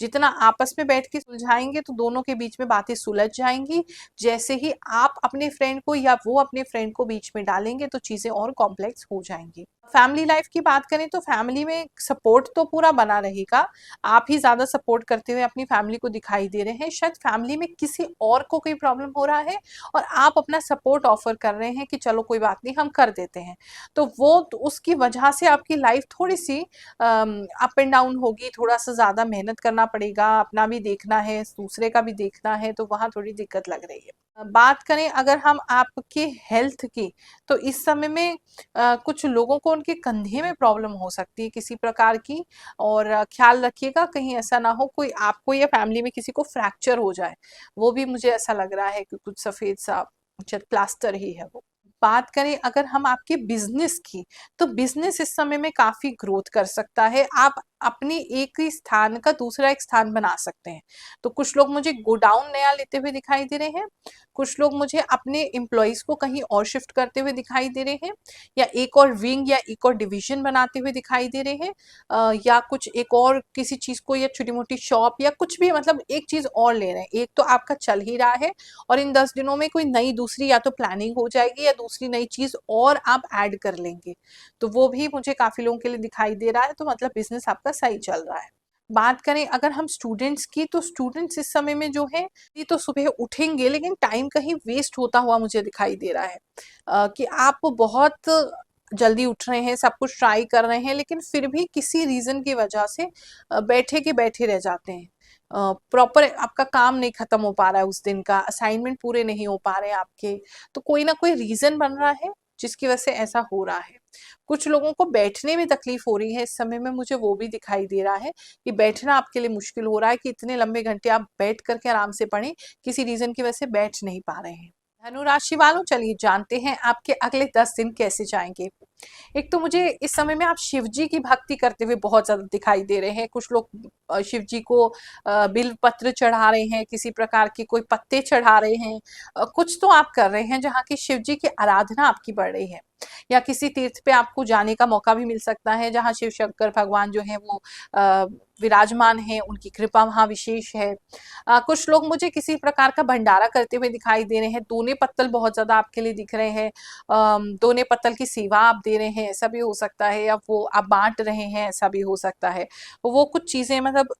जितना आपस में बैठ के सुलझाएंगे तो दोनों के बीच में बातें सुलझ जाएंगी। जैसे ही आप अपने फ्रेंड को या वो अपने फ्रेंड को बीच में डालेंगे तो चीज़ें और कॉम्प्लेक्स हो जाएंगी। फैमिली लाइफ की बात करें तो फैमिली में सपोर्ट तो पूरा बना रहेगा। आप ही ज़्यादा सपोर्ट करते हुए अपनी फैमिली को दिखाई दे रहे हैं। शायद फैमिली में किसी और को कोई प्रॉब्लम हो रहा है और आप अपना सपोर्ट ऑफर कर रहे हैं कि चलो कोई बात नहीं, हम कर देते हैं। तो वो तो उसकी वजह से आपकी लाइफ थोड़ी सी अप एंड डाउन होगी, थोड़ा सा ज़्यादा मेहनत करना पड़ेगा, अपना भी देखना है, दूसरे का भी देखना है, तो वहाँ थोड़ी दिक्कत लग रही है। बात करें अगर हम आपके हेल्थ की, तो इस समय में कुछ लोगों को उनके कंधे में प्रॉब्लम हो सकती है किसी प्रकार की, और ख्याल रखिएगा कहीं ऐसा ना हो कोई आपको या फैमिली में किसी को फ्रैक्चर हो जाए। वो भी मुझे ऐसा लग रहा है कि कुछ सफ़ेद सा शायद प्लास्टर ही है वो। बात करें अगर हम आपके बिजनेस की, तो बिजनेस इस समय में काफी ग्रोथ कर सकता है। आप अपनी एक ही स्थान का दूसरा एक स्थान बना सकते हैं। तो कुछ लोग मुझे गोडाउन नया लेते हुए दिखाई दे रहे हैं, कुछ लोग मुझे अपने एम्प्लॉयज को कहीं और शिफ्ट करते हुए दिखाई दे रहे हैं, या एक और विंग या एक और डिवीजन बनाते हुए दिखाई दे रहे हैं, या कुछ एक और किसी चीज को, या छोटी मोटी शॉप या कुछ भी, मतलब एक चीज और ले रहे हैं। एक तो आपका चल ही रहा है और इन 10 दिनों में कोई नई दूसरी या तो प्लानिंग हो जाएगी या दूसरी नई चीज और आप ऐड कर लेंगे। तो वो भी मुझे काफी लोगों के लिए दिखाई दे रहा है। तो मतलब बिजनेस आपका सही चल रहा है। बात करें अगर हम स्टूडेंट्स की, तो स्टूडेंट्स इस समय में जो है ये तो सुबह उठेंगे, लेकिन टाइम कहीं वेस्ट होता हुआ मुझे दिखाई दे रहा है। कि आप बहुत जल्दी उठ रहे हैं, सब कुछ ट्राई कर रहे हैं, लेकिन फिर भी किसी रीजन की वजह से बैठे के बैठे रह जाते हैं। प्रॉपर आपका काम नहीं खत्म हो पा रहा है, उस दिन का असाइनमेंट पूरे नहीं हो पा रहे हैं आपके। तो कोई ना कोई रीजन बन रहा है जिसकी वजह से ऐसा हो रहा है। कुछ लोगों को बैठने में तकलीफ हो रही है इस समय में, मुझे वो भी दिखाई दे रहा है कि बैठना आपके लिए मुश्किल हो रहा है, कि इतने लंबे घंटे आप बैठ करके आराम से पढ़ें, किसी रीजन की वजह से बैठ नहीं पा रहे हैं। धनु राशि वालों, चलिए जानते हैं आपके अगले 10 दिन कैसे जाएंगे। एक तो मुझे इस समय में आप शिव जी की भक्ति करते हुए बहुत ज्यादा दिखाई दे रहे हैं। कुछ लोग शिव जी को बिल्व पत्र चढ़ा रहे हैं, किसी प्रकार की कोई पत्ते चढ़ा रहे हैं, कुछ तो आप कर रहे हैं जहाँ की शिव जी की आराधना आपकी बढ़ रही है। या किसी तीर्थ पे आपको जाने का मौका भी मिल सकता है जहाँ शिव शंकर भगवान जो है वो विराजमान है, उनकी कृपा वहाँ विशेष है। कुछ लोग मुझे किसी प्रकार का भंडारा करते हुए दिखाई दे रहे हैं। दोने पत्तल बहुत ज्यादा आपके लिए दिख रहे हैं। दोने पत्तल की सेवा आप दे रहे हैं, ऐसा भी हो सकता है, या वो आप बांट रहे हैं, ऐसा भी हो सकता है। वो कुछ चीजें मतलब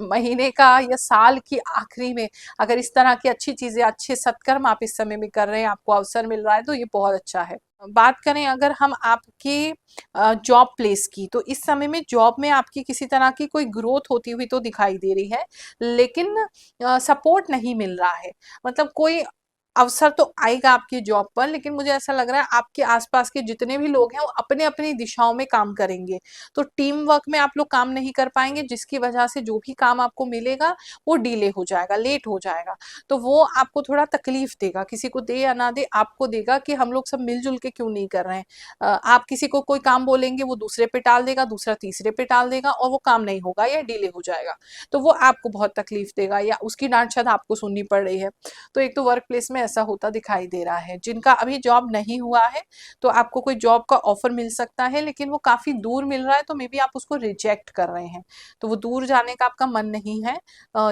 महीने का या साल की आखिरी में अगर इस तरह की अच्छी चीजें, अच्छे सत्कर्म आप इस समय में कर रहे हैं, आपको अवसर मिल रहा है, तो ये बहुत अच्छा है। बात करें अगर हम आपके जॉब प्लेस की, तो इस समय में जॉब में आपकी किसी तरह की कोई ग्रोथ होती हुई तो दिखाई दे रही है, लेकिन सपोर्ट नहीं मिल रहा है। मतलब कोई अवसर तो आएगा आपकी जॉब पर, लेकिन मुझे ऐसा लग रहा है आपके आसपास के जितने भी लोग हैं वो अपने अपनी दिशाओं में काम करेंगे। तो टीम वर्क में आप लोग काम नहीं कर पाएंगे, जिसकी वजह से जो भी काम आपको मिलेगा वो डिले हो जाएगा, लेट हो जाएगा। तो वो आपको थोड़ा तकलीफ देगा, किसी को दे या ना दे आपको देगा कि हम लोग सब मिलजुल के क्यों नहीं कर रहे हैं। आप किसी को कोई काम बोलेंगे, वो दूसरे पे टाल देगा, दूसरा तीसरे पे टाल देगा, और वो काम नहीं होगा या डिले हो जाएगा। तो वो आपको बहुत तकलीफ देगा, या उसकी डांट शायद आपको सुननी पड़ रही है। तो एक तो वर्क प्लेस में ऐसा होता दिखाई दे रहा है। जिनका अभी जॉब नहीं हुआ है तो आपको कोई जॉब का ऑफर मिल सकता है, लेकिन वो काफी दूर मिल रहा है तो मे बी आप उसको रिजेक्ट कर रहे हैं। तो वो दूर जाने का आपका मन नहीं है,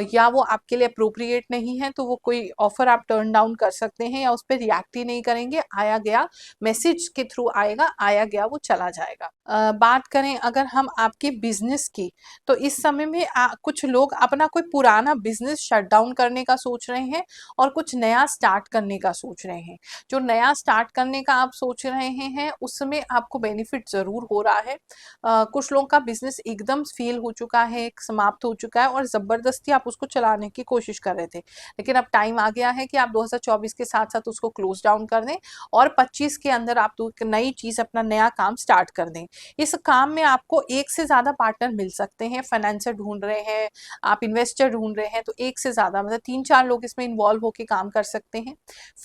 या वो आपके लिए अप्रोप्रिएट नहीं है, तो वो कोई ऑफर आप टर्न डाउन कर सकते हैं या उस पर रिएक्ट ही नहीं करेंगे। आया गया मैसेज के थ्रू आएगा, आया गया वो चला जाएगा। बात करें अगर हम आपके बिजनेस की, तो इस समय में कुछ लोग अपना कोई पुराना बिजनेस शट डाउन करने का सोच रहे हैं और कुछ नया स्टार्ट करने का सोच रहे हैं। जो नया स्टार्ट करने का आप सोच रहे हैं उसमें आपको बेनिफिट जरूर हो रहा है। कुछ लोगों का बिजनेस एकदम फेल हो चुका है, समाप्त हो चुका है और जबरदस्ती आप उसको चलाने की कोशिश कर रहे थे, लेकिन अब टाइम आ गया है कि आप 2024 के साथ साथ उसको क्लोज डाउन कर दें और 25 के अंदर आप तो एक नई चीज, अपना नया काम स्टार्ट कर दें। इस काम में आपको एक से ज्यादा पार्टनर मिल सकते हैं। फाइनेंसर ढूंढ रहे हैं, आप इन्वेस्टर ढूंढ रहे हैं, तो एक से ज्यादा मतलब 3-4 लोग इसमें इन्वॉल्व होकर काम कर सकते हैं।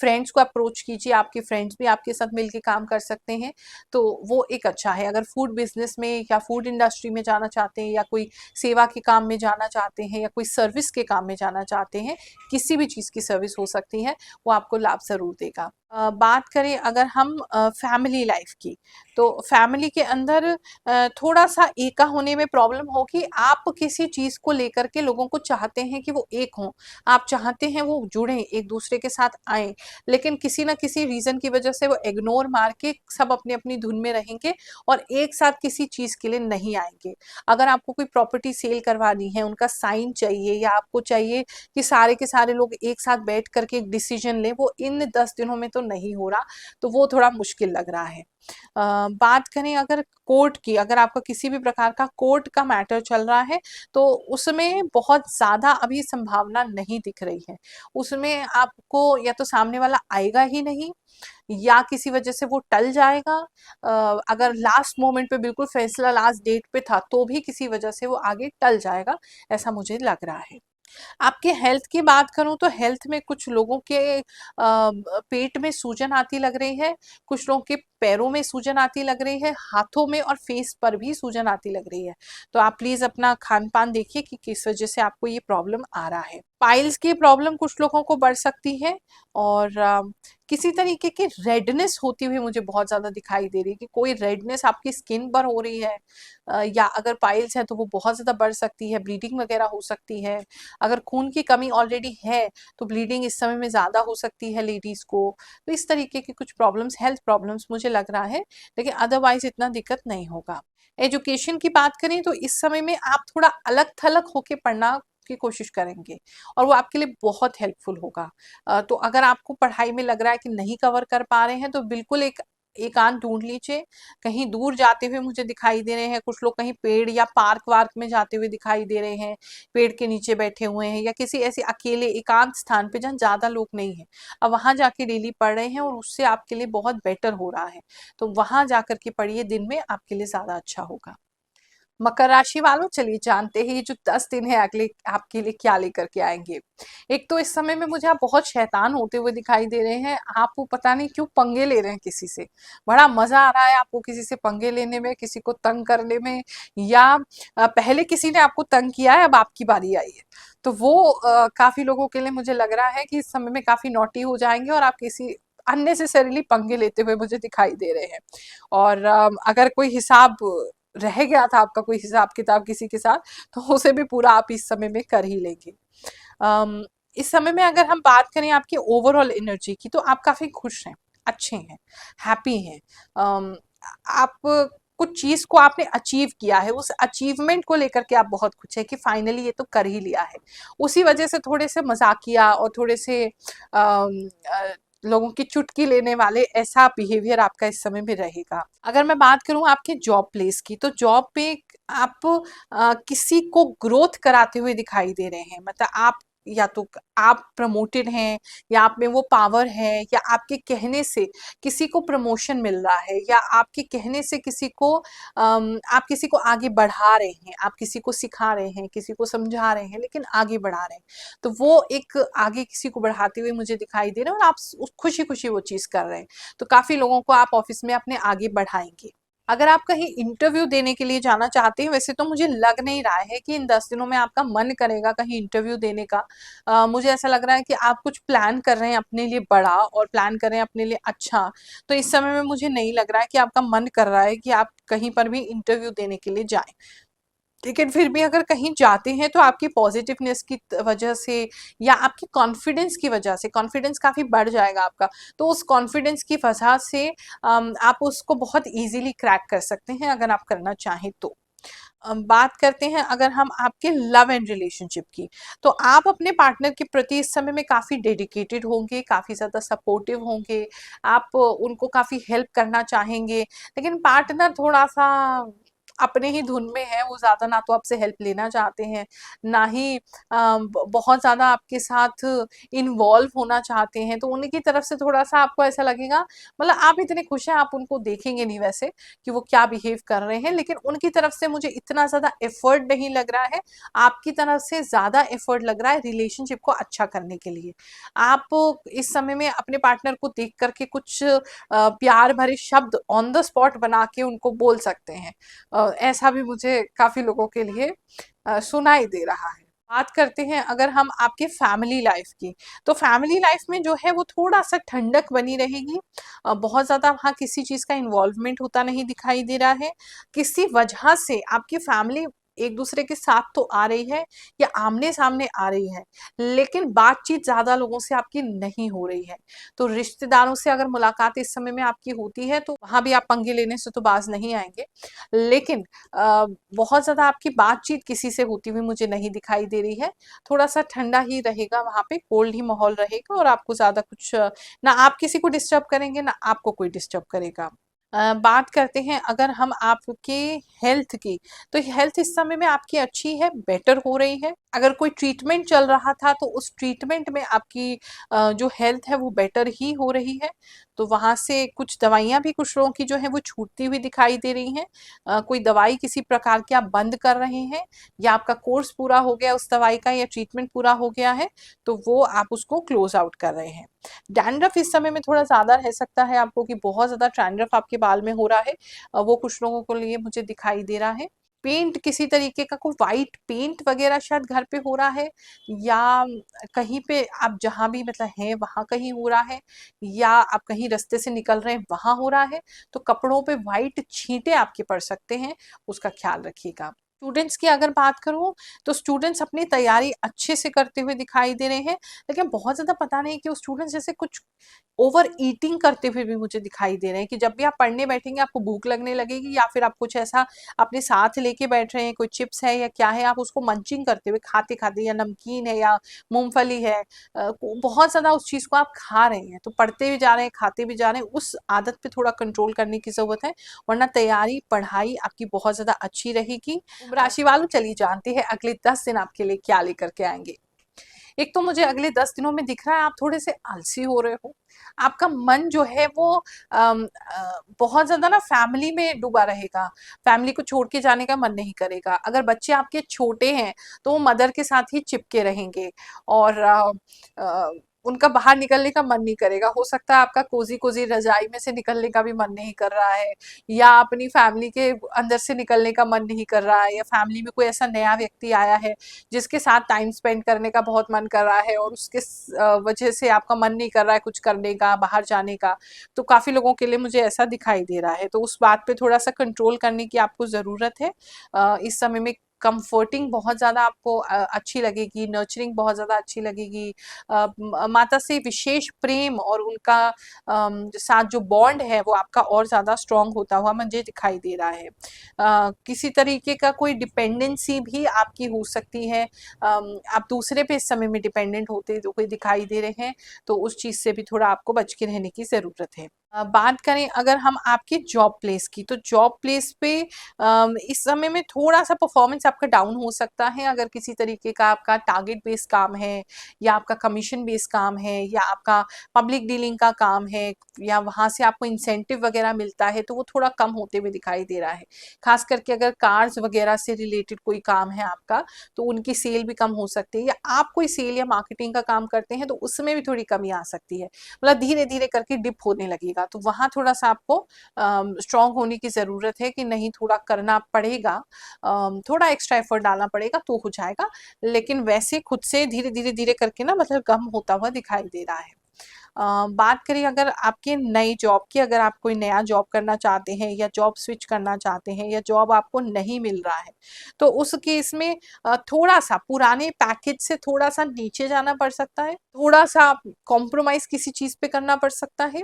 फ्रेंड्स को अप्रोच कीजिए, आपके फ्रेंड्स भी आपके साथ मिलकर काम कर सकते हैं, तो वो एक अच्छा है। अगर फूड बिजनेस में या फूड इंडस्ट्री में जाना चाहते हैं या कोई सेवा के काम में जाना चाहते हैं या कोई सर्विस के काम में जाना चाहते हैं, किसी भी चीज की सर्विस हो सकती है, वो आपको लाभ जरूर देगा। बात करें अगर हम फैमिली लाइफ की, तो फैमिली के अंदर थोड़ा सा एका होने में प्रॉब्लम होगी। आप किसी चीज को लेकर के लोगों को चाहते हैं कि वो एक हों, आप चाहते हैं वो जुड़ें, एक दूसरे के साथ आए, लेकिन किसी ना किसी रीजन की वजह से वो इग्नोर मार के सब अपनी अपनी धुन में रहेंगे और एक साथ किसी चीज के लिए नहीं आएंगे। अगर आपको कोई प्रॉपर्टी सेल करवानी है, उनका साइन चाहिए, या आपको चाहिए कि सारे के सारे लोग एक साथ बैठ करके एक डिसीजन लें, वो इन 10 दिनों में तो नहीं हो रहा, तो वो थोड़ा मुश्किल लग रहा है। बात करें अगर कोर्ट की, अगर आपका किसी भी प्रकार का कोर्ट का मैटर चल रहा है, तो उसमें बहुत ज्यादा अभी संभावना नहीं दिख रही है। उसमें आपको या तो सामने वाला आएगा ही नहीं, या किसी वजह से वो टल जाएगा। अगर लास्ट मोमेंट पे बिल्कुल फैसला लास्ट डेट पे था तो भी किसी वजह से वो आगे टल जाएगा, ऐसा मुझे लग रहा है। आपके हेल्थ की बात करूं तो हेल्थ में कुछ लोगों के पेट में सूजन आती लग रही है, कुछ लोगों के पैरों में सूजन आती लग रही है, हाथों में और फेस पर भी सूजन आती लग रही है। तो आप प्लीज अपना खान पान देखिए कि किस वजह से आपको ये प्रॉब्लम आ रहा है। पाइल्स की प्रॉब्लम कुछ लोगों को बढ़ सकती है, और किसी तरीके की रेडनेस होती हुई मुझे बहुत ज्यादा दिखाई दे रही है कि कोई रेडनेस आपकी स्किन पर हो रही है, या अगर पाइल्स है तो वो बहुत ज्यादा बढ़ सकती है, ब्लीडिंग वगैरह हो सकती है। अगर खून की कमी ऑलरेडी है तो ब्लीडिंग इस समय में ज्यादा हो सकती है लेडीज को। तो इस तरीके की कुछ प्रॉब्लम्स, हेल्थ प्रॉब्लम्स मुझे लग रहा है, लेकिन अदरवाइज इतना दिक्कत नहीं होगा। एजुकेशन की बात करें तो इस समय में आप थोड़ा अलग थलग होके पढ़ना की कोशिश करेंगे और वो आपके लिए बहुत हेल्पफुल होगा। तो अगर आपको पढ़ाई में लग रहा है कि नहीं कवर कर पा रहे हैं, तो बिल्कुल एक एकांत ढूंढ लीजिए। कहीं दूर जाते हुए मुझे दिखाई दे रहे हैं कुछ लोग, कहीं पेड़ या पार्क वार्क में जाते हुए दिखाई दे रहे हैं, पेड़ के नीचे बैठे हुए हैं, या किसी ऐसे अकेले एकांत स्थान पे जहाँ ज्यादा लोग नहीं है, अब वहां जाके डेली पढ़ रहे हैं और उससे आपके लिए बहुत बेटर हो रहा है। तो वहां जाकर के पढ़िए, दिन में आपके लिए ज्यादा अच्छा होगा। मकर राशि वालों, चलिए जानते हैं ये जो 10 दिन है अगले आपके लिए क्या लेकर के आएंगे। एक तो इस समय में मुझे आप बहुत शैतान होते हुए दिखाई दे रहे हैं। आप वो पता नहीं क्यों पंगे ले रहे हैं किसी से, बड़ा मजा आ रहा है आपको किसी से पंगे लेने में, किसी को तंग करने में, या पहले किसी ने आपको तंग किया है, अब आपकी बारी आई है। तो वो काफी लोगों के लिए मुझे लग रहा है कि इस समय में काफी नॉटी हो जाएंगे और आप किसी अननेसेसरीली पंगे लेते हुए मुझे दिखाई दे रहे हैं। और अगर कोई हिसाब रह गया था, आपका कोई हिसाब किताब किसी के साथ, तो उसे भी पूरा आप इस समय में कर ही लेंगे। इस समय में अगर हम बात करें आपकी ओवरऑल एनर्जी की, तो आप काफी खुश हैं, अच्छे हैं, हैप्पी हैं। आप कुछ चीज को आपने अचीव किया है, उस अचीवमेंट को लेकर के आप बहुत खुश हैं कि फाइनली ये तो कर ही लिया है। उसी वजह से थोड़े से मजाकिया और थोड़े से लोगों की चुटकी लेने वाले ऐसा बिहेवियर आपका इस समय में रहेगा। अगर मैं बात करूं आपके जॉब प्लेस की, तो जॉब पे आप किसी को ग्रोथ कराते हुए दिखाई दे रहे हैं। मतलब आप या तो आप प्रमोटेड हैं, या आप में वो पावर है, या आपके कहने से किसी को प्रमोशन मिल रहा है, या आपके कहने से किसी को आप किसी को आगे बढ़ा रहे हैं, आप किसी को सिखा रहे हैं, किसी को समझा रहे हैं, लेकिन आगे बढ़ा रहे हैं। तो वो एक आगे किसी को बढ़ाते हुए मुझे दिखाई दे रहे हैं और आप खुशी खुशी वो चीज कर रहे हैं। तो काफी लोगों को आप ऑफिस में अपने आगे बढ़ाएंगे। अगर आप कहीं इंटरव्यू देने के लिए जाना चाहते हैं, वैसे तो मुझे लग नहीं रहा है कि इन 10 दिनों में आपका मन करेगा कहीं इंटरव्यू देने का। मुझे ऐसा लग रहा है कि आप कुछ प्लान कर रहे हैं अपने लिए बड़ा और प्लान कर रहे हैं अपने लिए अच्छा। तो इस समय में मुझे नहीं लग रहा है कि आपका मन कर रहा है कि आप कहीं पर भी इंटरव्यू देने के लिए जाएं। लेकिन फिर भी अगर कहीं जाते हैं तो आपकी पॉजिटिवनेस की वजह से या आपकी कॉन्फिडेंस की वजह से, कॉन्फिडेंस काफ़ी बढ़ जाएगा आपका। तो उस कॉन्फिडेंस की वजह से आप उसको बहुत इजीली क्रैक कर सकते हैं अगर आप करना चाहें तो। बात करते हैं अगर हम आपके लव एंड रिलेशनशिप की, तो आप अपने पार्टनर के प्रति इस समय में काफ़ी डेडिकेटेड होंगे, काफ़ी ज़्यादा सपोर्टिव होंगे, आप उनको काफ़ी हेल्प करना चाहेंगे। लेकिन पार्टनर थोड़ा सा अपने ही धुन में है, वो ज़्यादा ना तो आपसे हेल्प लेना चाहते हैं, ना ही बहुत ज़्यादा आपके साथ इन्वॉल्व होना चाहते हैं। तो उनकी तरफ से थोड़ा सा आपको ऐसा लगेगा, मतलब आप इतने खुश हैं, आप उनको देखेंगे नहीं वैसे कि वो क्या बिहेव कर रहे हैं, लेकिन उनकी तरफ से मुझे इतना ज़्यादा एफर्ट नहीं लग रहा है। आपकी तरफ से ज़्यादा एफर्ट लग रहा है रिलेशनशिप को अच्छा करने के लिए। आप इस समय में अपने पार्टनर को देख करके कुछ प्यार भरे शब्द ऑन द स्पॉट बना के उनको बोल सकते हैं। ऐसा भी मुझे काफ़ी लोगों के लिए सुनाई दे रहा है। बात करते हैं अगर हम आपके फैमिली लाइफ की, तो फैमिली लाइफ में जो है वो थोड़ा सा ठंडक बनी रहेगी। बहुत ज़्यादा वहाँ किसी चीज़ का इन्वॉल्वमेंट होता नहीं दिखाई दे रहा है। किसी वजह से आपकी फैमिली एक दूसरे के साथ तो आ रही है या आमने सामने आ रही है, लेकिन बातचीत ज़्यादा लोगों से आपकी नहीं हो रही है। तो रिश्तेदारों से अगर मुलाकात इस समय में आपकी होती है तो वहाँ भी आप पंगे लेने से तो बाज नहीं आएंगे। लेकिन बहुत ज़्यादा आपकी बातचीत किसी से होती हुई मुझे नहीं दिखाई दे रही है। थोड़ा सा ठंडा ही रहेगा, वहाँ पे कोल्ड ही माहौल रहेगा और आपको ज़्यादा कुछ ना आप किसी को डिस्टर्ब करेंगे ना आपको कोई डिस्टर्ब करेगा। बात करते हैं अगर हम आपके हेल्थ की, तो हेल्थ इस समय में आपकी अच्छी है, बेटर हो रही है। अगर कोई ट्रीटमेंट चल रहा था तो उस ट्रीटमेंट में आपकी जो हेल्थ है वो बेटर ही हो रही है। तो वहाँ से कुछ दवाइयाँ भी कुछ लोगों की जो है वो छूटती हुई दिखाई दे रही हैं। कोई दवाई किसी प्रकार की आप बंद कर रहे हैं या आपका कोर्स पूरा हो गया उस दवाई का या ट्रीटमेंट पूरा हो गया है, तो वो आप उसको क्लोज आउट कर रहे हैं। डैंड्रफ इस समय में थोड़ा ज़्यादा रह सकता है आपको कि बहुत ज़्यादा डैंड्रफ आपके बाल में हो रहा है। वो कुछ लोगों को लिए मुझे दिखाई दे रहा है। पेंट किसी तरीके का कोई वाइट पेंट वगैरह शायद घर पे हो रहा है या कहीं पे आप जहाँ भी मतलब हैं वहाँ कहीं हो रहा है या आप कहीं रास्ते से निकल रहे हैं वहाँ हो रहा है। तो कपड़ों पे वाइट छींटे आपके पड़ सकते हैं, उसका ख्याल रखिएगा। स्टूडेंट्स की अगर बात करूँ तो स्टूडेंट्स अपनी तैयारी अच्छे से करते हुए दिखाई दे रहे हैं, लेकिन बहुत ज़्यादा पता नहीं कि स्टूडेंट्स जैसे कुछ ओवर ईटिंग करते हुए भी मुझे दिखाई दे रहे हैं कि जब भी आप पढ़ने बैठेंगे आपको भूख लगने लगेगी या फिर आप कुछ ऐसा अपने साथ लेके बैठ रहे हैं, कोई चिप्स है या क्या है, आप उसको मंचिंग करते हुए खाते खाते, या नमकीन है या मूंगफली है, बहुत ज़्यादा उस चीज़ को आप खा रहे हैं, तो पढ़ते भी जा रहे हैं खाते भी जा रहे हैं, उस आदत पे थोड़ा कंट्रोल करने की ज़रूरत है, वरना तैयारी पढ़ाई आपकी बहुत ज़्यादा अच्छी रहेगी। कुंभ राशि वालों, चलिए जानते हैं अगले 10 दिन आपके लिए क्या लेकर के आएंगे। एक तो मुझे अगले 10 दिनों में दिख रहा है आप थोड़े से आलसी हो रहे हो। आपका मन जो है वो बहुत ज़्यादा ना फैमिली में डूबा रहेगा। फैमिली को छोड़ के जाने का मन नहीं करेगा। अगर बच्चे आपके छोटे हैं तो वो मदर के साथ ही चिपके रहेंगे और उनका बाहर निकलने का मन नहीं करेगा। हो सकता है आपका कोज़ी-कोज़ी रज़ाई में से निकलने का भी मन नहीं कर रहा है या अपनी फैमिली के अंदर से निकलने का मन नहीं कर रहा है, या फैमिली में कोई ऐसा नया व्यक्ति आया है जिसके साथ टाइम स्पेंड करने का बहुत मन कर रहा है और उसके वजह से आपका मन नहीं कर रहा है कुछ करने का, बाहर जाने का। तो काफ़ी लोगों के लिए मुझे ऐसा दिखाई दे रहा है, तो उस बात पे थोड़ा सा कंट्रोल करने की आपको ज़रूरत है। इस समय में कंफर्टिंग बहुत ज़्यादा आपको अच्छी लगेगी, नर्चरिंग बहुत ज़्यादा अच्छी लगेगी। माता से विशेष प्रेम और उनका साथ जो बॉन्ड है वो आपका और ज़्यादा स्ट्रॉन्ग होता हुआ मुझे दिखाई दे रहा है। किसी तरीके का कोई डिपेंडेंसी भी आपकी हो सकती है। आप दूसरे पे इस समय में डिपेंडेंट होते हुए दिखाई दे रहे हैं, तो उस चीज़ से भी थोड़ा आपको बच के रहने की ज़रूरत है। बात करें अगर हम आपके जॉब प्लेस की, तो जॉब प्लेस पे इस समय में थोड़ा-सा परफॉर्मेंस आपका डाउन हो सकता है। अगर किसी तरीके का आपका टारगेट बेस्ड काम है या आपका कमीशन बेस्ड काम है या आपका पब्लिक डीलिंग का काम है या वहाँ से आपको इंसेंटिव वगैरह मिलता है, तो वो थोड़ा कम होते हुए दिखाई दे रहा है। खास करके अगर कार्स वगैरह से रिलेटेड कोई काम है आपका, तो उनकी सेल भी कम हो सकती है, या आप कोई सेल या मार्केटिंग का काम करते हैं तो उसमें भी थोड़ी कमी आ सकती है। मतलब धीरे-धीरे करके डिप होने लगेगा मिलेगा, तो वहाँ थोड़ा सा आपको स्ट्रांग होने की ज़रूरत है कि नहीं, थोड़ा करना पड़ेगा, थोड़ा एक्स्ट्रा एफर्ट डालना पड़ेगा तो हो जाएगा। लेकिन वैसे खुद से धीरे धीरे धीरे करके ना मतलब कम होता हुआ दिखाई दे रहा है। बात करें अगर आपके नई जॉब की, अगर आप कोई नया जॉब करना चाहते हैं या जॉब स्विच करना चाहते हैं या जॉब आपको नहीं मिल रहा है, तो उस केस में थोड़ा सा पुराने पैकेज से थोड़ा सा नीचे जाना पड़ सकता है, थोड़ा सा कॉम्प्रोमाइज किसी चीज पे करना पड़ सकता है,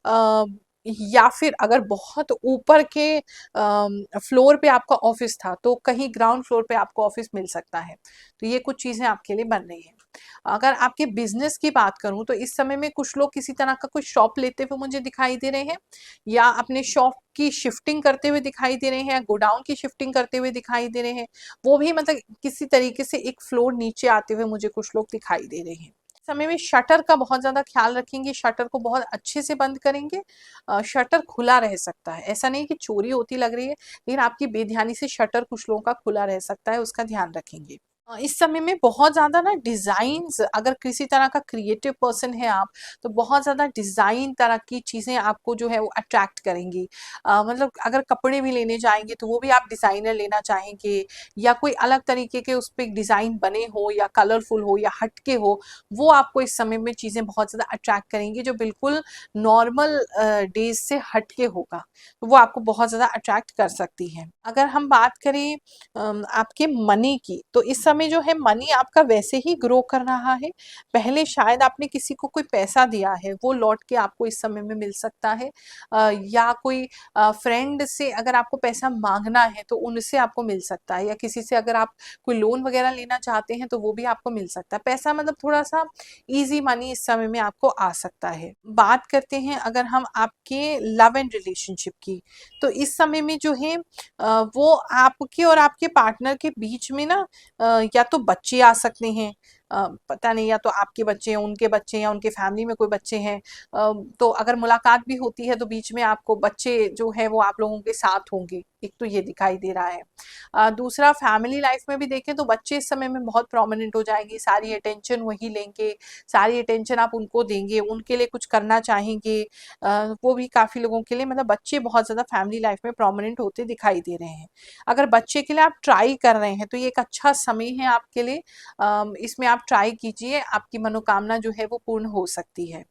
अ, या फिर अगर बहुत ऊपर के फ्लोर पे आपका ऑफिस था तो कहीं ग्राउंड फ्लोर पे आपको ऑफिस मिल सकता है। तो ये कुछ चीजें आपके लिए बन रही हैं। अगर आपके बिजनेस की बात करूं तो इस समय में कुछ लोग किसी तरह का कोई शॉप लेते हुए मुझे दिखाई दे रहे हैं, या अपने शॉप की शिफ्टिंग करते हुए दिखाई दे रहे हैं, गोडाउन की शिफ्टिंग करते हुए दिखाई दे रहे हैं। वो भी मतलब किसी तरीके से एक फ्लोर नीचे आते हुए मुझे कुछ लोग दिखाई दे रहे हैं। इस समय में शटर का बहुत ज्यादा ख्याल रखेंगे, शटर को बहुत अच्छे से बंद करेंगे। शटर खुला रह सकता है, ऐसा नहीं कि चोरी होती लग रही है, लेकिन आपकी बेध्यानी से शटर कुछ लोगों का खुला रह सकता है, उसका ध्यान रखेंगे। इस समय में बहुत ज़्यादा ना डिज़ाइन्स, अगर किसी तरह का क्रिएटिव पर्सन है आप, तो बहुत ज़्यादा डिज़ाइन तरह की चीज़ें आपको जो है वो अट्रैक्ट करेंगी। मतलब अगर कपड़े भी लेने जाएंगे तो वो भी आप डिज़ाइनर लेना चाहेंगे, या कोई अलग तरीके के उस पर डिज़ाइन बने हो या कलरफुल हो या हटके हो, वो आपको इस समय में चीज़ें बहुत ज़्यादा अट्रैक्ट करेंगी जो बिल्कुल नॉर्मल डेज से हटके होगा, तो वो आपको बहुत ज़्यादा अट्रैक्ट कर सकती है। अगर हम बात करें आपके मनी की, तो इस समय जो है मनी आपका वैसे ही ग्रो कर रहा है। पहले शायद आपने किसी को कोई पैसा दिया है, वो लौट के आपको इस समय में मिल सकता है, या कोई फ्रेंड से अगर आपको पैसा मांगना है तो उनसे आपको मिल सकता है, या किसी से अगर आप कोई लोन वगैरह लेना चाहते हैं तो वो भी आपको मिल सकता है। पैसा मतलब थोड़ा सा इजी मनी इस समय में आपको आ सकता है। बात करते हैं अगर हम आपके लव एंड रिलेशनशिप की, तो इस समय में जो है वो आपके और आपके पार्टनर के बीच में ना या तो बच्चे आ सकते हैं, पता नहीं, या तो आपके बच्चे हैं, उनके बच्चे हैं, या उनके फैमिली में कोई बच्चे हैं, तो अगर मुलाकात भी होती है तो बीच में आपको बच्चे जो है वो आप लोगों के साथ होंगे, एक तो ये दिखाई दे रहा है। दूसरा, फैमिली लाइफ में भी देखें तो बच्चे इस समय में बहुत प्रोमिनेंट हो जाएंगे, सारी अटेंशन वही लेंगे, सारी अटेंशन आप उनको देंगे, उनके लिए कुछ करना चाहेंगे, वो भी काफ़ी लोगों के लिए मतलब बच्चे बहुत ज़्यादा फैमिली लाइफ में प्रोमिनेंट होते दिखाई दे रहे हैं। अगर बच्चे के लिए आप ट्राई कर रहे हैं तो ये एक अच्छा समय है आपके लिए, इसमें आप ट्राई कीजिए, आपकी मनोकामना जो है वो पूर्ण हो सकती है।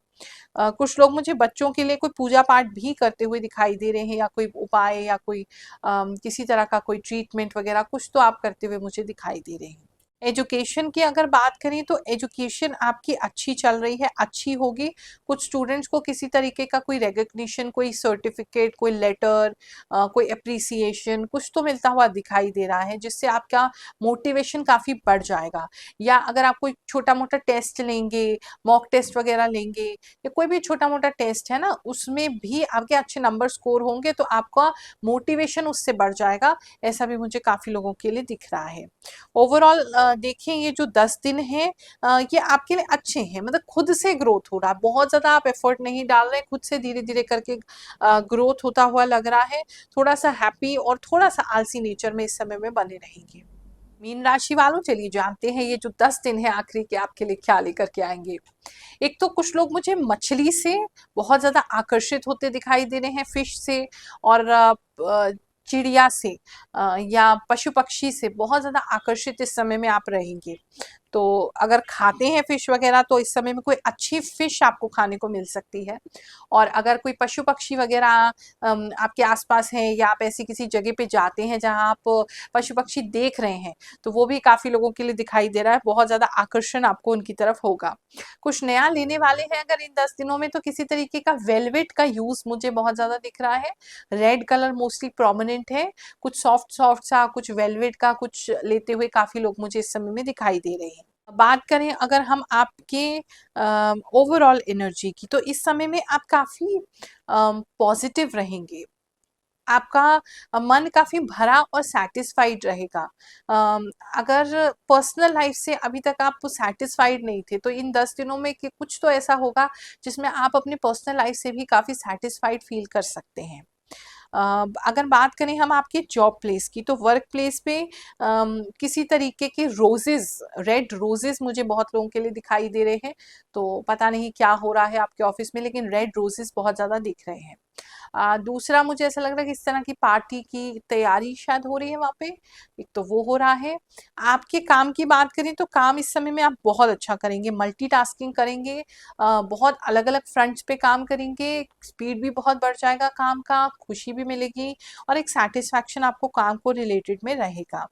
कुछ लोग मुझे बच्चों के लिए कोई पूजा पाठ भी करते हुए दिखाई दे रहे हैं, या कोई उपाय या कोई किसी तरह का कोई ट्रीटमेंट वगैरह कुछ तो आप करते हुए मुझे दिखाई दे रहे हैं। एजुकेशन की अगर बात करें तो एजुकेशन आपकी अच्छी चल रही है, अच्छी होगी। कुछ स्टूडेंट्स को किसी तरीके का कोई रिकग्निशन, कोई सर्टिफिकेट, कोई लेटर, कोई अप्रिसिएशन कुछ तो मिलता हुआ दिखाई दे रहा है, जिससे आपका मोटिवेशन काफ़ी बढ़ जाएगा। या अगर आप कोई छोटा मोटा टेस्ट लेंगे, मॉक टेस्ट वगैरह लेंगे, या कोई भी छोटा मोटा टेस्ट है ना, उसमें भी आपके अच्छे नंबर स्कोर होंगे तो आपका मोटिवेशन उससे बढ़ जाएगा। ऐसा भी मुझे काफ़ी लोगों के लिए दिख रहा है। ओवरऑल देखें, ये जो 10 दिन हैं ये आपके लिए अच्छे हैं, मतलब खुद से ग्रोथ हो रहा है, बहुत ज़्यादा आप एफर्ट नहीं डाल रहे, खुद से धीरे धीरे करके ग्रोथ होता हुआ लग रहा है। थोड़ा सा हैप्पी और थोड़ा सा आलसी नेचर में इस समय में बने रहेंगे। मीन राशि वालों, चलिए जानते हैं ये जो 10 दिन है आखिरी के आपके लिए क्या लेकर के आएंगे। एक तो कुछ लोग मुझे मछली से बहुत ज्यादा आकर्षित होते दिखाई दे रहे हैं, फिश से, और चिड़िया से, या पशु पक्षी से बहुत ज्यादा आकर्षित इस समय में आप रहेंगे। तो अगर खाते हैं फिश वगैरह तो इस समय में कोई अच्छी फिश आपको खाने को मिल सकती है। और अगर कोई पशु पक्षी वगैरह आपके आसपास हैं, या आप ऐसी किसी जगह पे जाते हैं जहां आप पशु पक्षी देख रहे हैं, तो वो भी काफी लोगों के लिए दिखाई दे रहा है, बहुत ज्यादा आकर्षण आपको उनकी तरफ होगा। कुछ नया लेने वाले हैं अगर इन 10 दिनों में, तो किसी तरीके का वेलवेट का यूज मुझे बहुत ज्यादा दिख रहा है। रेड कलर मोस्टली प्रोमिनेंट है, कुछ सॉफ्ट सॉफ्ट सा कुछ वेलवेट का कुछ लेते हुए काफी लोग मुझे इस समय में दिखाई दे रहे हैं। बात करें अगर हम आपके ओवरऑल एनर्जी की, तो इस समय में आप काफी पॉजिटिव रहेंगे, आपका मन काफी भरा और सेटिस्फाइड रहेगा। अगर पर्सनल लाइफ से अभी तक आप सेटिस्फाइड नहीं थे, तो इन 10 दिनों में कि कुछ तो ऐसा होगा जिसमें आप अपनी पर्सनल लाइफ से भी काफी सेटिस्फाइड फील कर सकते हैं। अगर बात करें हम आपके जॉब प्लेस की, तो वर्क प्लेस पे किसी तरीके के रोजेस, रेड रोजेस मुझे बहुत लोगों के लिए दिखाई दे रहे हैं। तो पता नहीं क्या हो रहा है आपके ऑफिस में, लेकिन रेड रोजेस बहुत ज़्यादा दिख रहे हैं। दूसरा मुझे ऐसा लग रहा है कि इस तरह की पार्टी की तैयारी शायद हो रही है वहाँ पे, एक तो वो हो रहा है। आपके काम की बात करें तो काम इस समय में आप बहुत अच्छा करेंगे, मल्टीटास्किंग करेंगे, बहुत अलग-अलग फ्रंट्स पे काम करेंगे, स्पीड भी बहुत बढ़ जाएगा काम का, खुशी भी मिलेगी और एक सैटिस्फैक्शन आपको काम को रिलेटेड में रहेगा।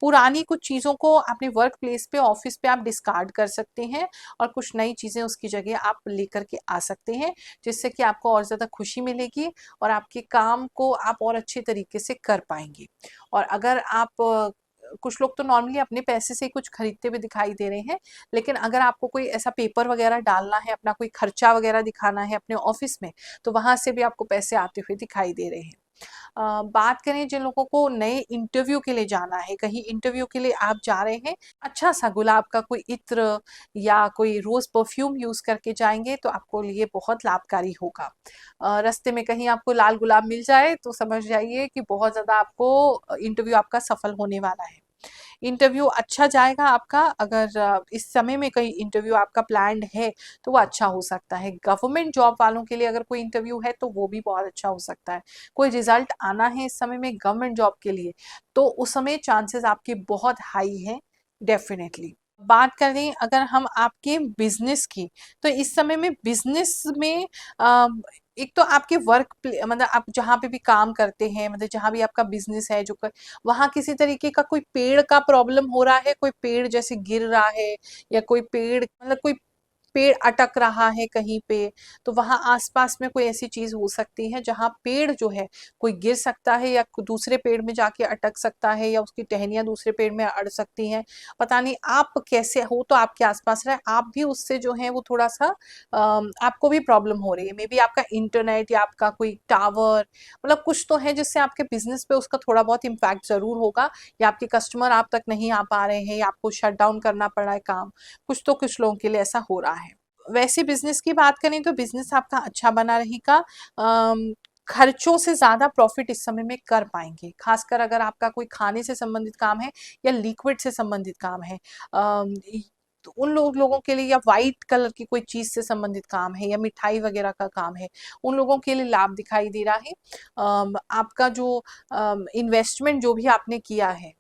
पुरानी कुछ चीज़ों को अपने वर्क प्लेस पे, ऑफिस पे आप डिस्कार्ड कर सकते हैं और कुछ नई चीज़ें उसकी जगह आप लेकर के आ सकते हैं, जिससे कि आपको और ज़्यादा खुशी मिलेगी और आपके काम को आप और अच्छे तरीके से कर पाएंगे। और अगर आप कुछ लोग तो नॉर्मली अपने पैसे से ही कुछ खरीदते हुए दिखाई दे रहे हैं, लेकिन अगर आपको कोई ऐसा पेपर वगैरह डालना है, अपना कोई खर्चा वगैरह दिखाना है अपने ऑफिस में, तो वहां से भी आपको पैसे आते हुए दिखाई दे रहे हैं। बात करें जिन लोगों को नए इंटरव्यू के लिए जाना है, कहीं इंटरव्यू के लिए आप जा रहे हैं, अच्छा सा गुलाब का कोई इत्र या कोई रोज परफ्यूम यूज करके जाएंगे तो आपको लिए बहुत लाभकारी होगा। रास्ते में कहीं आपको लाल गुलाब मिल जाए तो समझ जाइए कि बहुत ज्यादा आपको इंटरव्यू आपका सफल होने वाला है। इंटरव्यू अच्छा जाएगा आपका, अगर इस समय में कहीं इंटरव्यू आपका प्लान्ड है तो वो अच्छा हो सकता है। गवर्नमेंट जॉब वालों के लिए अगर कोई इंटरव्यू है तो वो भी बहुत अच्छा हो सकता है। कोई रिजल्ट आना है इस समय में गवर्नमेंट जॉब के लिए, तो उस समय चांसेस आपके बहुत हाई हैं डेफिनेटली। बात करें अगर हम आपके बिजनेस की, तो इस समय में बिजनेस में एक तो आपके मतलब आप जहाँ पे भी काम करते हैं, मतलब जहाँ भी आपका बिजनेस है वहां किसी तरीके का कोई पेड़ का प्रॉब्लम हो रहा है, कोई पेड़ जैसे गिर रहा है या कोई पेड़ मतलब कोई पेड़ अटक रहा है कहीं पे, तो वहां आसपास में कोई ऐसी चीज हो सकती है जहां पेड़ जो है कोई गिर सकता है या दूसरे पेड़ में जाके अटक सकता है या उसकी टहनियां दूसरे पेड़ में अड़ सकती हैं। पता नहीं आप कैसे हो, तो आपके आसपास रहे आप भी उससे जो है वो थोड़ा सा आपको भी प्रॉब्लम हो रही है। मे बी आपका इंटरनेट या आपका कोई टावर, मतलब कुछ तो है जिससे आपके बिजनेस पे उसका थोड़ा बहुत इम्पैक्ट जरूर होगा, या आपके कस्टमर आप तक नहीं आ पा रहे हैं या आपको शट डाउन करना पड़ रहा है काम, कुछ तो कुछ लोगों के लिए ऐसा हो रहा है। वैसे बिजनेस की बात करें तो बिजनेस आपका अच्छा बना रहेगा। खर्चों से ज्यादा प्रॉफिट इस समय में कर पाएंगे, खासकर अगर आपका कोई खाने से संबंधित काम है या लिक्विड से संबंधित काम है। तो उन लोगों के लिए, या वाइट कलर की कोई चीज से संबंधित काम है या मिठाई वगैरह का काम है, उन लोगों के लिए लाभ दिखाई दे रहा है। आपका जो इन्वेस्टमेंट जो भी आपने किया है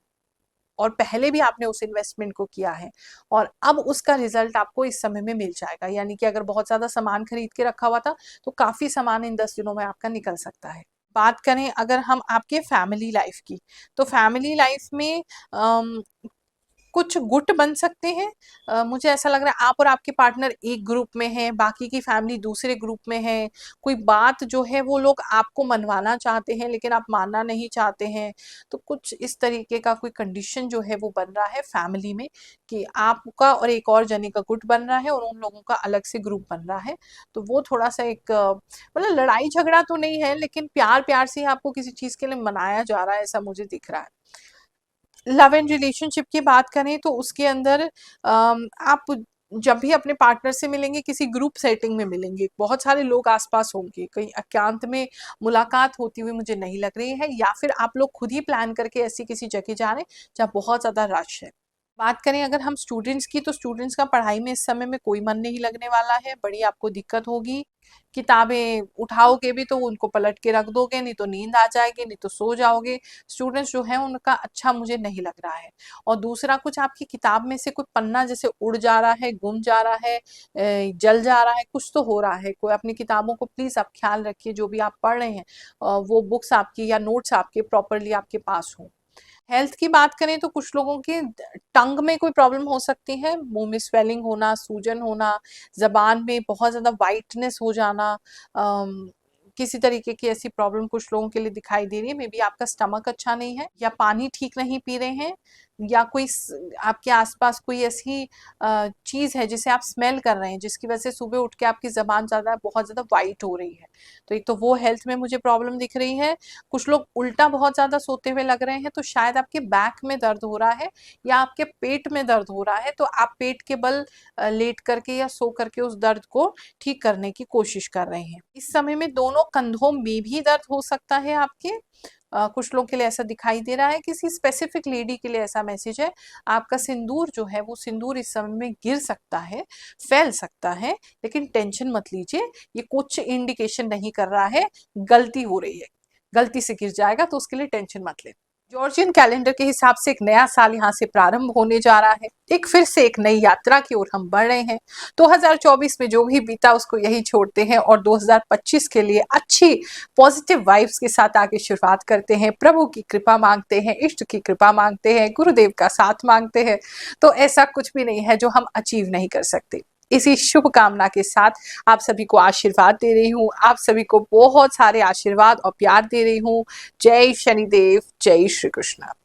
और पहले भी आपने उस इन्वेस्टमेंट को किया है और अब उसका रिजल्ट आपको इस समय में मिल जाएगा। यानी कि अगर बहुत ज्यादा सामान खरीद के रखा हुआ था तो काफी सामान इन 10 दिनों में आपका निकल सकता है। बात करें अगर हम आपके फैमिली लाइफ की, तो फैमिली लाइफ में कुछ गुट बन सकते हैं। मुझे ऐसा लग रहा है आप और आपके पार्टनर एक ग्रुप में हैं, बाकी की फैमिली दूसरे ग्रुप में है। कोई बात जो है वो लोग आपको मनवाना चाहते हैं लेकिन आप मानना नहीं चाहते हैं। तो कुछ इस तरीके का कोई कंडीशन जो है वो बन रहा है फैमिली में, कि आपका और एक और जने का गुट बन रहा है और उन लोगों का अलग से ग्रुप बन रहा है। तो वो थोड़ा सा एक मतलब लड़ाई झगड़ा तो नहीं है, लेकिन प्यार प्यार से ही आपको किसी चीज के लिए मनाया जा रहा है, ऐसा मुझे दिख रहा है। लव एंड रिलेशनशिप की बात करें तो उसके अंदर आप जब भी अपने पार्टनर से मिलेंगे किसी ग्रुप सेटिंग में मिलेंगे, बहुत सारे लोग आसपास होंगे, कहीं एकांत में मुलाकात होती हुई मुझे नहीं लग रही है, या फिर आप लोग खुद ही प्लान करके ऐसी किसी जगह जा रहे हैं जहाँ बहुत ज्यादा रश है। बात करें अगर हम स्टूडेंट्स की, तो स्टूडेंट्स का पढ़ाई में इस समय में कोई मन नहीं लगने वाला है, बड़ी आपको दिक्कत होगी। किताबें उठाओगे भी तो उनको पलट के रख दोगे, नहीं तो नींद आ जाएगी, नहीं तो सो जाओगे। स्टूडेंट्स जो हैं उनका अच्छा मुझे नहीं लग रहा है। और दूसरा, कुछ आपकी किताब में से कुछ पन्ना जैसे उड़ जा रहा है, गुम जा रहा है, जल जा रहा है, कुछ तो हो रहा है। कोई अपनी किताबों को प्लीज आप ख्याल रखिए, जो भी आप पढ़ रहे हैं वो बुक्स आपकी या नोट्स आपके प्रॉपरली आपके पास हों। हेल्थ की बात करें तो कुछ लोगों के टंग में कोई प्रॉब्लम हो सकती है, मुंह में स्वेलिंग होना, सूजन होना, जबान में बहुत ज्यादा वाइटनेस हो जाना, किसी तरीके की ऐसी प्रॉब्लम कुछ लोगों के लिए दिखाई दे रही है। मे बी आपका स्टमक अच्छा नहीं है या पानी ठीक नहीं पी रहे हैं, या कोई आपके आसपास कोई ऐसी चीज़ है जिसे आप स्मेल कर रहे हैं जिसकी वजह से सुबह उठ के आपकी ज़बान बहुत ज़्यादा वाइट हो रही है, तो एक तो वो हेल्थ में मुझे प्रॉब्लम दिख रही है। कुछ लोग उल्टा बहुत ज़्यादा सोते हुए लग रहे हैं, तो शायद आपके बैक में दर्द हो रहा है या आपके पेट में दर्द हो रहा है, तो आप पेट के बल लेट करके या सो करके उस दर्द को ठीक करने की कोशिश कर रहे हैं। इस समय में दोनों कंधों में भी दर्द हो सकता है आपके। कुछ लोगों के लिए ऐसा दिखाई दे रहा है, किसी स्पेसिफिक लेडी के लिए ऐसा मैसेज है। आपका सिंदूर जो है वो सिंदूर इस समय में गिर सकता है, फैल सकता है, लेकिन टेंशन मत लीजिए, ये कुछ इंडिकेशन नहीं कर रहा है गलती हो रही है, गलती से गिर जाएगा तो उसके लिए टेंशन मत ले। जॉर्जियन कैलेंडर के हिसाब से एक नया साल यहाँ से प्रारंभ होने जा रहा है, फिर से एक नई यात्रा की ओर हम बढ़ रहे हैं। 2024 में जो भी बीता उसको यही छोड़ते हैं और 2025 के लिए अच्छी पॉजिटिव वाइब्स के साथ आगे शुरुआत करते हैं। प्रभु की कृपा मांगते हैं, इष्ट की कृपा मांगते हैं, गुरुदेव का साथ मांगते हैं। तो ऐसा कुछ भी नहीं है जो हम अचीव नहीं कर सकते। इसी शुभ कामना के साथ आप सभी को आशीर्वाद दे रही हूँ, आप सभी को बहुत सारे आशीर्वाद और प्यार दे रही हूँ। जय शनिदेव, जय श्री कृष्ण।